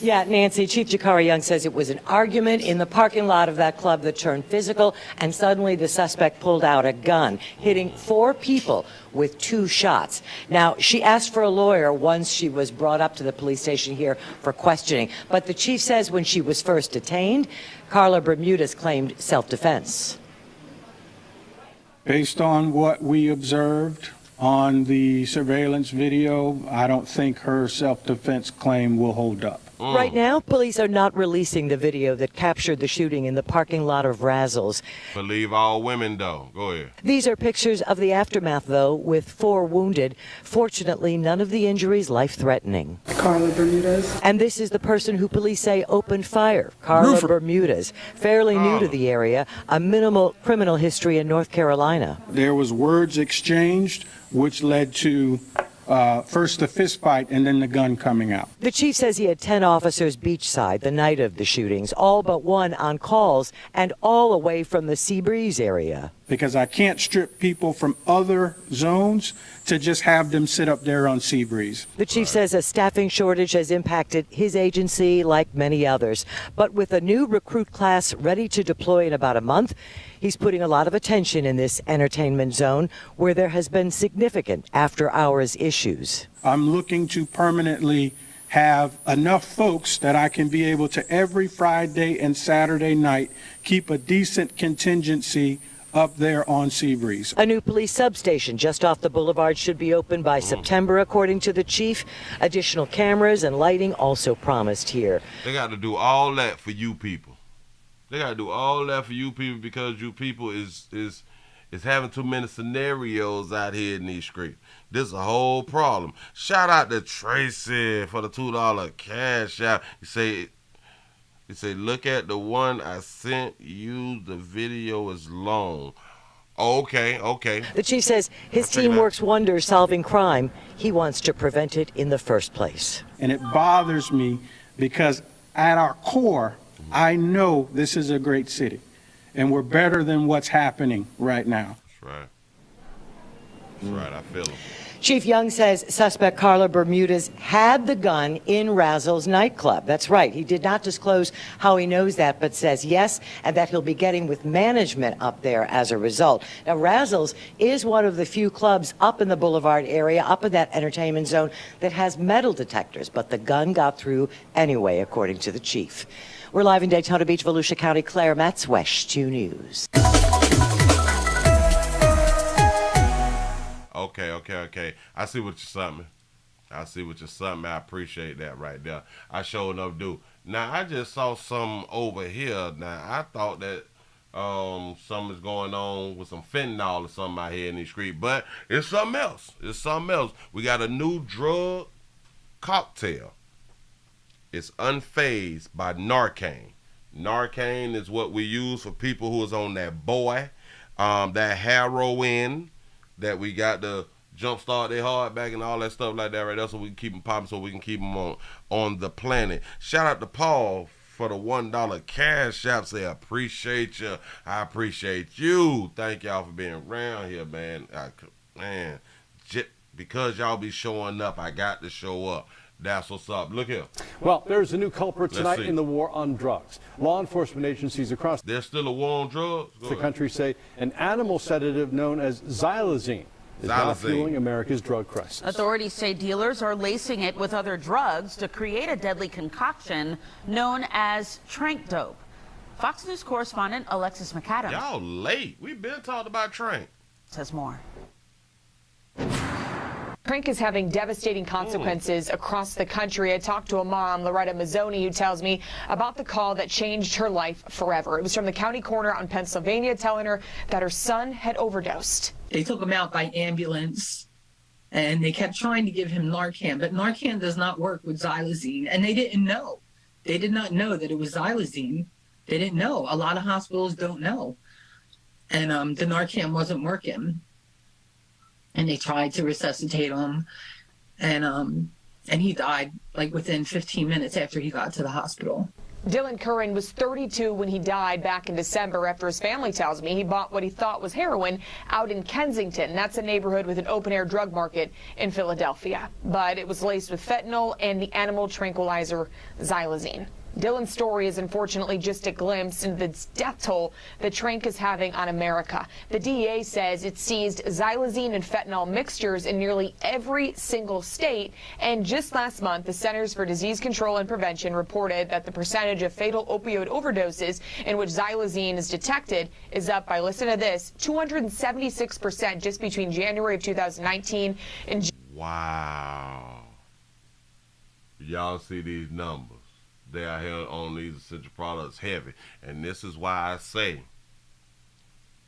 Yeah, Nancy, Chief Jakari Young says it was an argument in the parking lot of that club that turned physical, and suddenly the suspect pulled out a gun, hitting 4 people with 2 shots. Now, she asked for a lawyer once she was brought up to the police station here for questioning, but the chief says when she was first detained, Carla Bermudez claimed self-defense. Based on what we observed on the surveillance video, I don't think her self-defense claim will hold up. Right now, police are not releasing the video that captured the shooting in the parking lot of Razzles. Believe all women, though. Go ahead. These are pictures of the aftermath, though, with 4 wounded. Fortunately, none of the injuries life-threatening. Carla Bermudez. And this is the person who police say opened fire, Carla Bermudez, fairly new to the area, a minimal criminal history in North Carolina. There was words exchanged, which led to first the fist fight and then the gun coming out. The chief says he had 10 officers beachside the night of the shootings, all but one on calls and all away from the Seabreeze area. Because I can't strip people from other zones to just have them sit up there on Seabreeze. The chief says a staffing shortage has impacted his agency like many others. But with a new recruit class ready to deploy in about a month, he's putting a lot of attention in this entertainment zone where there has been significant after-hours issues. I'm looking to permanently have enough folks that I can be able to every Friday and Saturday night keep a decent contingency up there on Seabreeze. A new police substation just off the boulevard should be open by September, according to the chief. Additional cameras and lighting also promised here. They got to do all that for you people. They got to do all that for you people because you people is having too many scenarios out here in these streets. This is a whole problem. Shout out to Tracy for the $2 cash out. He say, look at the one I sent you. The video is long. Okay. The chief says his team works wonders solving crime. He wants to prevent it in the first place. And it bothers me because at our core, I know this is a great city and we're better than what's happening right now. That's right. That's right. I feel him. Chief Young says suspect Carla Bermudez had the gun in Razzles nightclub. That's right. He did not disclose how he knows that, but says yes, and that he'll be getting with management up there as a result. Now, Razzles is one of the few clubs up in the Boulevard area, up in that entertainment zone, that has metal detectors, but the gun got through anyway, according to the chief. We're live in Daytona Beach, Volusia County. Claire Metz, WESH 2 News. Okay. I see what you're something. I appreciate that right there. I sure enough do. Now, I just saw something over here. Now, I thought that something's going on with some fentanyl or something out here in the street, but it's something else. We got a new drug cocktail. It's Unfazed by Narcan. Narcan is what we use for people who is on that boy, that heroin, that we got to jumpstart their heart back and all that stuff like that right there, so we can keep them popping, so we can keep them on the planet. Shout out to Paul for the $1 cash app. Say, I appreciate you. I appreciate you. Thank y'all for being around here, man. Because y'all be showing up, I got to show up. That's what's up. Look here. Well, there's a new culprit tonight in the war on drugs. Law enforcement agencies across there's still a war on drugs? The country say an animal sedative known as xylazine is now fueling America's drug crisis. Authorities say dealers are lacing it with other drugs to create a deadly concoction known as Tranq dope. Fox News correspondent Alexis McAdams. Y'all late. We've been talking about Tranq. Says more. Tranq is having devastating consequences across the country. I talked to a mom, Loretta Mazzoni, who tells me about the call that changed her life forever. It was from the county coroner out in Pennsylvania telling her that her son had overdosed. They took him out by ambulance, and they kept trying to give him Narcan, but Narcan does not work with xylazine, and they didn't know. They did not know that it was xylazine. They didn't know. A lot of hospitals don't know. And the Narcan wasn't working. And they tried to resuscitate him, and he died like within 15 minutes after he got to the hospital. Dylan Curran was 32 when he died back in December after his family tells me he bought what he thought was heroin out in Kensington. That's a neighborhood with an open-air drug market in Philadelphia. But it was laced with fentanyl and the animal tranquilizer xylazine. Dylan's story is unfortunately just a glimpse into the death toll that Tranq is having on America. The DEA says it seized xylazine and fentanyl mixtures in nearly every single state. And just last month, the Centers for Disease Control and Prevention reported that the percentage of fatal opioid overdoses in which xylazine is detected is up by, listen to this, 276% just between January of 2019 and Wow. Y'all see these numbers. They are here on these essential products heavy. And this is why I say,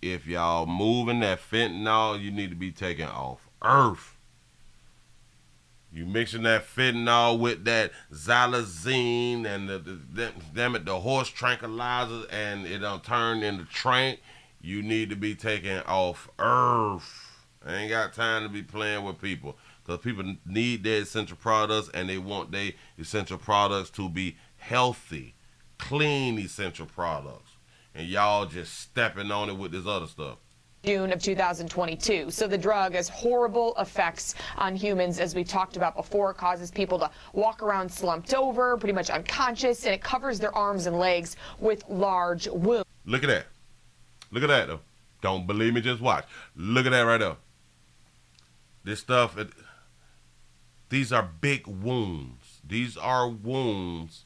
if y'all moving that fentanyl, you need to be taken off earth. You mixing that fentanyl with that xylazine and the horse tranquilizers, and it don't turn into Tranq. You need to be taken off earth. I ain't got time to be playing with people, because people need their essential products, and they want their essential products to be healthy, clean essential products. And y'all just stepping on it with this other stuff. June of 2022. So the drug has horrible effects on humans, as we talked about before. It causes people to walk around slumped over, pretty much unconscious, and it covers their arms and legs with large wounds. Look at that. Look at that, though. Don't believe me, just watch. Look at that right there. This stuff, these are big wounds. These are wounds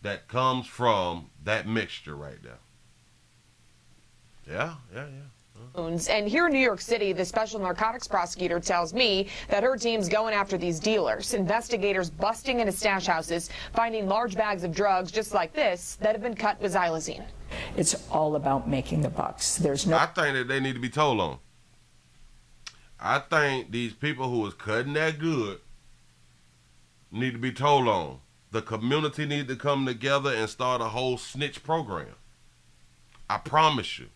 that comes from that mixture right there. Yeah. And here in New York City, the special narcotics prosecutor tells me that her team's going after these dealers. Investigators busting into stash houses, finding large bags of drugs just like this that have been cut with xylazine. It's all about making the bucks. I think that they need to be told on. I think these people who is cutting that good need to be told on. The community need to come together and start a whole snitch program. I promise you.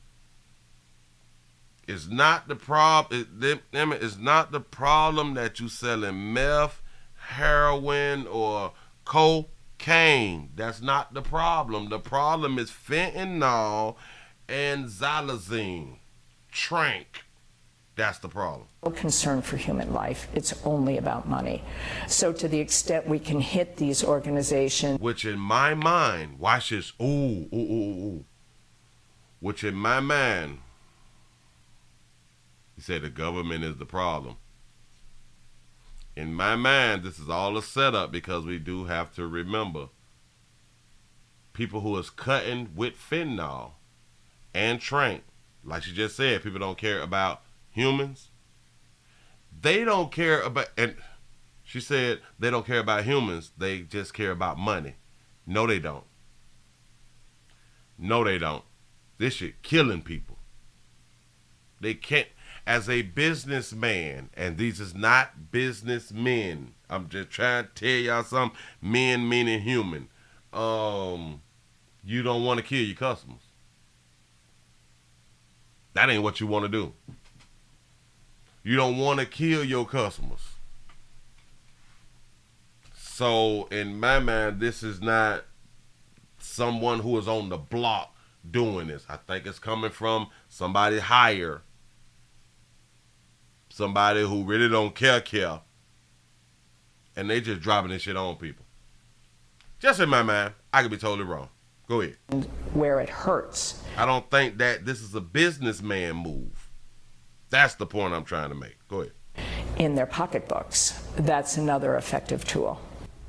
It's not the problem. It's not the problem that you selling meth, heroin, or cocaine. That's not the problem. The problem is fentanyl and xylazine, Tranq. That's the problem. No concern for human life. It's only about money. So to the extent we can hit these organizations, which in my mind, watch this. Which in my mind. He said the government is the problem. In my mind, this is all a setup, because we do have to remember people who is cutting with fentanyl and Tranq, like she just said, people don't care about humans. They don't care about, and she said they don't care about humans, they just care about money. No, they don't. No, they don't. This shit killing people. They can't. As a businessman, and these is not businessmen, I'm just trying to tell y'all something, men meaning human, you don't want to kill your customers. That ain't what you want to do. You don't want to kill your customers. So in my mind, this is not someone who is on the block doing this. I think it's coming from somebody higher. Somebody who really don't care, and they just dropping this shit on people. Just in my mind, I could be totally wrong. Go ahead. Where it hurts. I don't think that this is a businessman move. That's the point I'm trying to make. Go ahead. In their pocketbooks. That's another effective tool.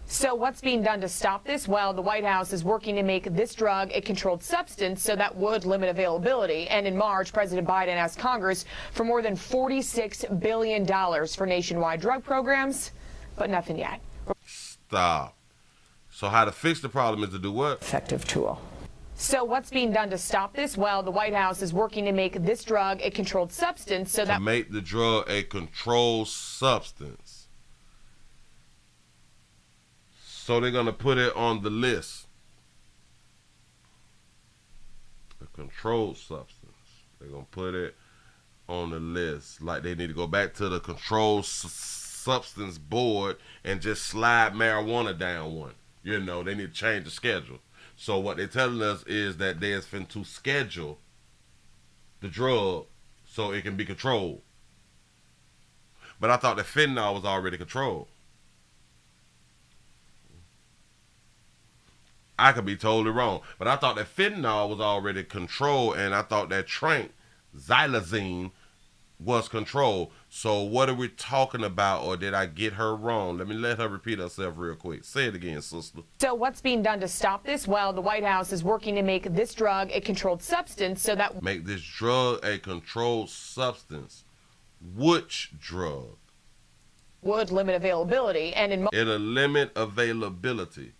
So what's being done to stop this? Well, the White House is working to make this drug a controlled substance, so that would limit availability. And in March, President Biden asked Congress for more than $46 billion for nationwide drug programs, but nothing yet. Stop. So how to fix the problem is to do what? Effective tool. So what's being done to stop this? Well, the White House is working to make this drug a controlled substance, so that... To make the drug a controlled substance. So they're going to put it on the list. A controlled substance. They're going to put it on the list. Like they need to go back to the controlled substance board and just slide marijuana down one. You know, they need to change the schedule. So what they're telling us is that they're fin to schedule the drug so it can be controlled. But I thought that fentanyl was already controlled. I could be totally wrong, but I thought that fentanyl was already controlled, and I thought that Tranq, xylazine, was controlled. So what are we talking about, or did I get her wrong? Let her repeat herself real quick. Say it again, sister. So what's being done to stop this? Well, the White House is working to make this drug a controlled substance, so that... Make this drug a controlled substance. Which drug? Would limit availability, and in... It'll limit availability.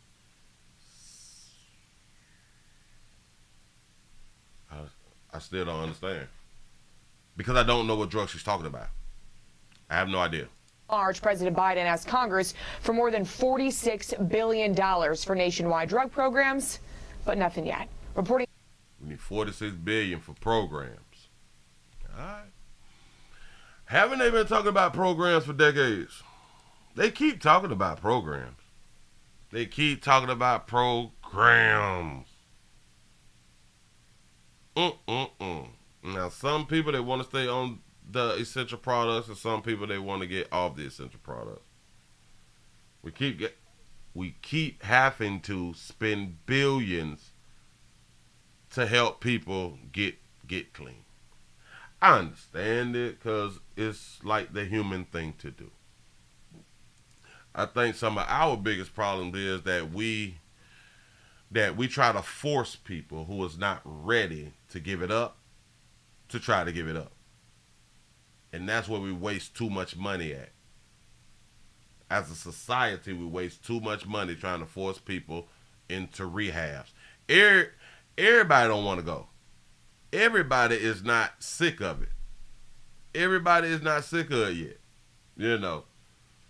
I still don't understand. Because I don't know what drug she's talking about. I have no idea. March, President Biden asked Congress for more than $46 billion for nationwide drug programs, but nothing yet. Reporting. We need $46 billion for programs. All right. Haven't they been talking about programs for decades? They keep talking about programs. They keep talking about programs. Now, some people, they want to stay on the essential products, and some people, they want to get off the essential products. We keep having to spend billions to help people get clean. I understand it because it's like the human thing to do. I think some of our biggest problems is that we try to force people who is not ready to give it up to try to give it up. And that's where we waste too much money at. As a society, we waste too much money trying to force people into rehabs. Everybody don't want to go. Everybody is not sick of it. Everybody is not sick of it yet. You know.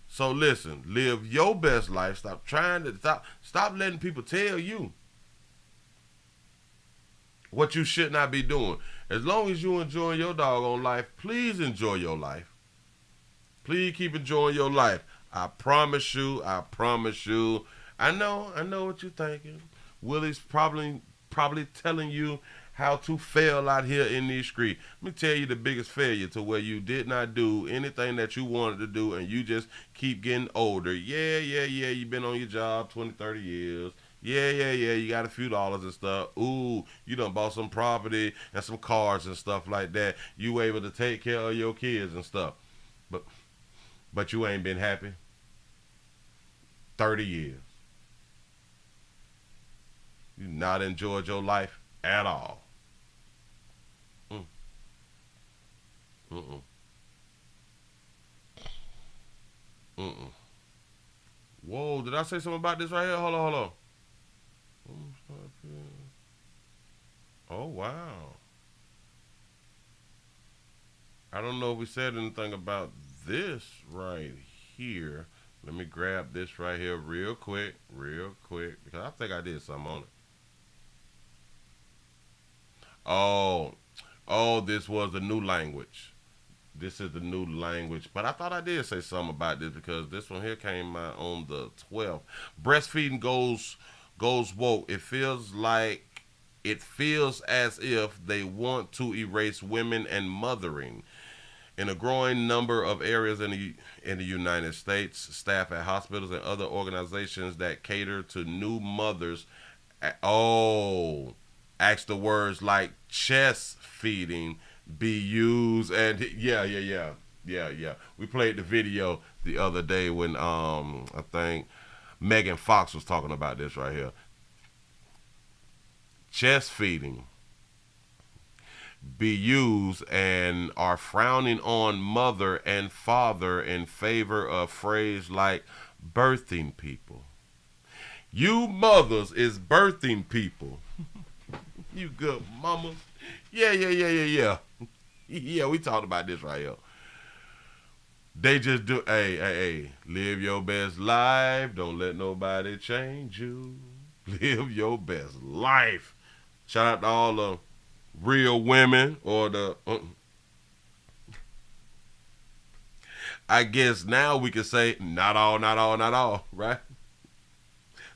So listen, live your best life. Stop letting people tell you what you should not be doing. As long as you enjoying your doggone life, please enjoy your life. Please keep enjoying your life. I promise you. I know what you're thinking. Willie's probably telling you how to fail out here in these streets. Let me tell you the biggest failure to where you did not do anything that you wanted to do and you just keep getting older. Yeah, you've been on your job 20, 30 years. Yeah, you got a few dollars and stuff. Ooh, you done bought some property and some cars and stuff like that. You able to take care of your kids and stuff. But you ain't been happy 30 years. You not enjoyed your life at all. Whoa, did I say something about this right here? Hold on. Oh, wow. I don't know if we said anything about this right here. Let me grab this right here real quick, because I think I did something on it. Oh, this was the new language. This is the new language. But I thought I did say something about this because this one here came out on the 12th. Breastfeeding goes woke. It feels as if they want to erase women and mothering. In a growing number of areas in the United States, staff at hospitals and other organizations that cater to new mothers, ask the words like chest feeding be used, and yeah. We played the video the other day when I think Megan Fox was talking about this right here. Chest feeding be used and are frowning on mother and father in favor of phrase like birthing people. You mothers is birthing people. You good mamas. Yeah. Yeah, we talked about this right here. They just do, hey, live your best life. Don't let nobody change you. Live your best life. Shout out to all the real women or the, I guess now we can say not all, right?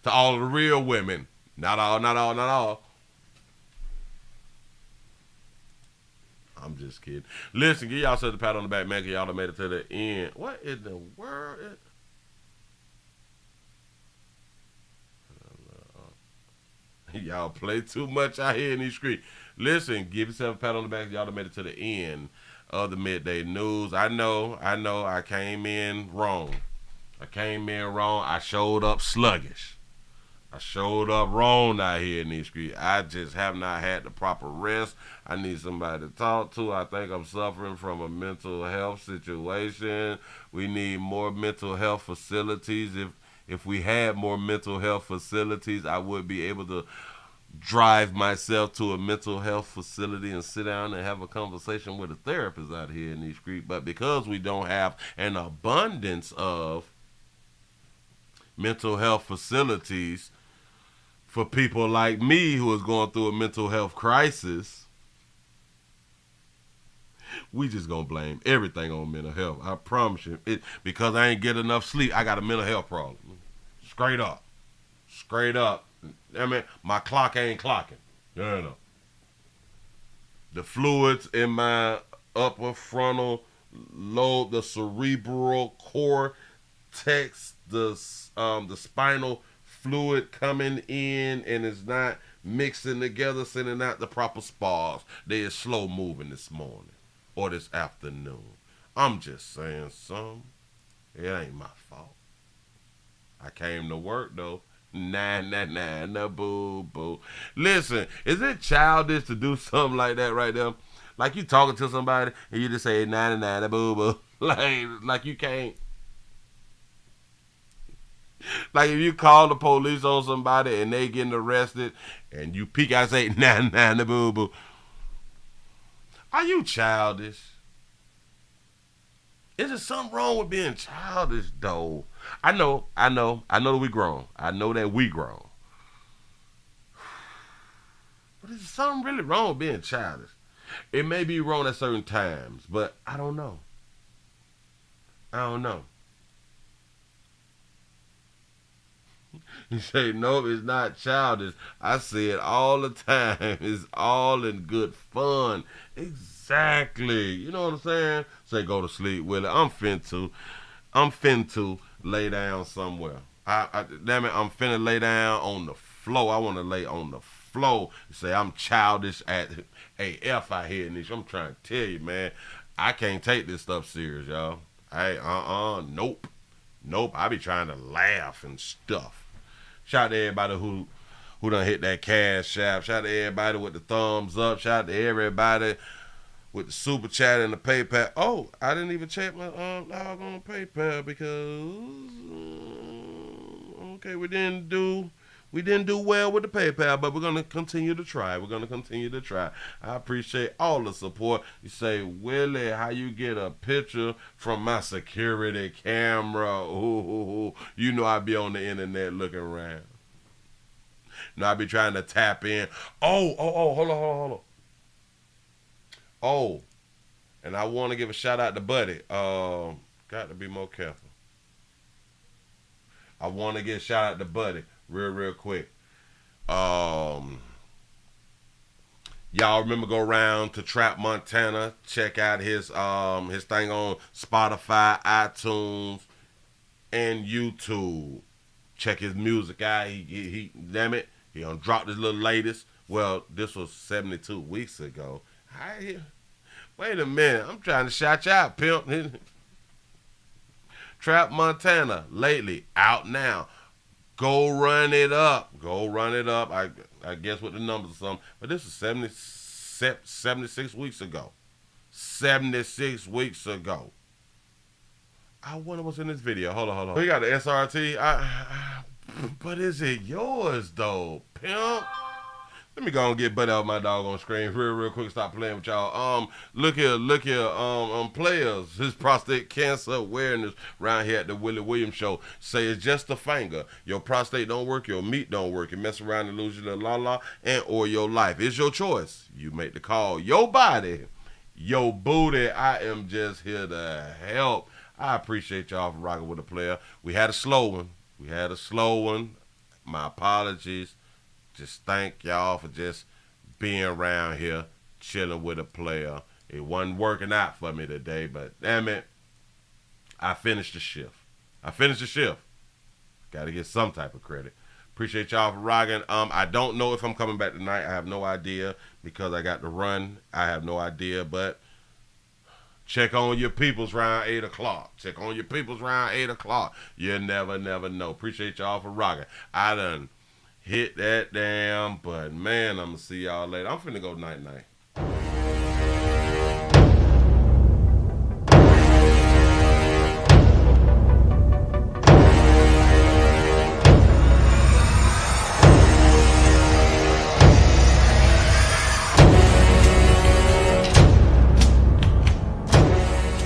To all the real women, not all. I'm just kidding. Listen, give y'all such a pat on the back, man, because y'all done made it to the end. What in the world? Y'all play too much out here in these streets. Listen, give yourself a pat on the back. Y'all done made it to the end of the midday news. I know. I came in wrong. I showed up sluggish. I showed up wrong out here in these streets. I just have not had the proper rest. I need somebody to talk to. I think I'm suffering from a mental health situation. We need more mental health facilities. If we had more mental health facilities, I would be able to drive myself to a mental health facility and sit down and have a conversation with a therapist out here in these streets. But because we don't have an abundance of mental health facilities for people like me who is going through a mental health crisis, we just gonna blame everything on mental health. I promise you. Because I ain't get enough sleep, I got a mental health problem. Straight up. Straight up. I mean, my clock ain't clocking. No. The fluids in my upper frontal lobe, the cerebral cortex, the spinal fluid coming in and it's not mixing together, sending out the proper sparks. They is slow moving this morning or this afternoon. I'm just saying something. It ain't my fault. I came to work though. Nah, boo. Listen, is it childish to do something like that right there? Like you talking to somebody and you just say nah, boo. Like you can't. Like if you call the police on somebody and they getting arrested and you peek out and say nah, boo. Are you childish? Is there something wrong with being childish though? I know that we grown. I know that we grown. But is there something really wrong with being childish? It may be wrong at certain times, but I don't know. You say, no, it's not childish. I say it all the time. It's all in good fun. Exactly. You know what I'm saying? Say, go to sleep, Willie. I'm fin to lay down somewhere. Damn it, I'm finna lay down on the floor. I want to lay on the floor. Say, I'm childish at AF out here, Nish. I'm trying to tell you, man. I can't take this stuff serious, y'all. Hey, nope. I be trying to laugh and stuff. Shout out to everybody who done hit that cash app. Shout out to everybody with the thumbs up. Shout out to everybody with the super chat and the PayPal. Oh, I didn't even check my log on PayPal because okay, we didn't do well with the PayPal, but we're gonna continue to try. I appreciate all the support. You say, Willie, how you get a picture from my security camera? Ooh. You know I be on the internet looking around. Now I be trying to tap in. Oh, hold on. Oh, and I want to give a shout out to Buddy. Got to be more careful. I want to give a shout out to Buddy real quick. Y'all remember go around to Trap Montana, check out his thing on Spotify, iTunes, and YouTube. Check his music out. He damn it, he done dropped his little latest. Well, this was 72 weeks ago. Wait a minute, I'm trying to shout you out, pimp. Trap Montana, lately, out now. Go run it up. I guess with the numbers or something. But this is 76 weeks ago. 76 weeks ago. I wonder what's in this video. Hold on. We got the SRT. But is it yours, though, pimp? Let me go and get Buddy off my doggone screen real quick. Stop playing with y'all. Look here, players. His prostate cancer awareness around here at the Willie Williams Show. Say it's just a finger. Your prostate don't work, your meat don't work. You mess around and lose your la and or your life. It's your choice. You make the call. Your body, your booty. I am just here to help. I appreciate y'all for rocking with the player. We had a slow one. My apologies. Just thank y'all for just being around here, chilling with a player. It wasn't working out for me today, but damn it, I finished the shift. Got to get some type of credit. Appreciate y'all for rocking. I don't know if I'm coming back tonight. I have no idea because I got to run. I have no idea, but check on your peoples around 8 o'clock. You never know. Appreciate y'all for rocking. I done hit that damn button. Man, I'm going to see y'all later. I'm finna go night-night.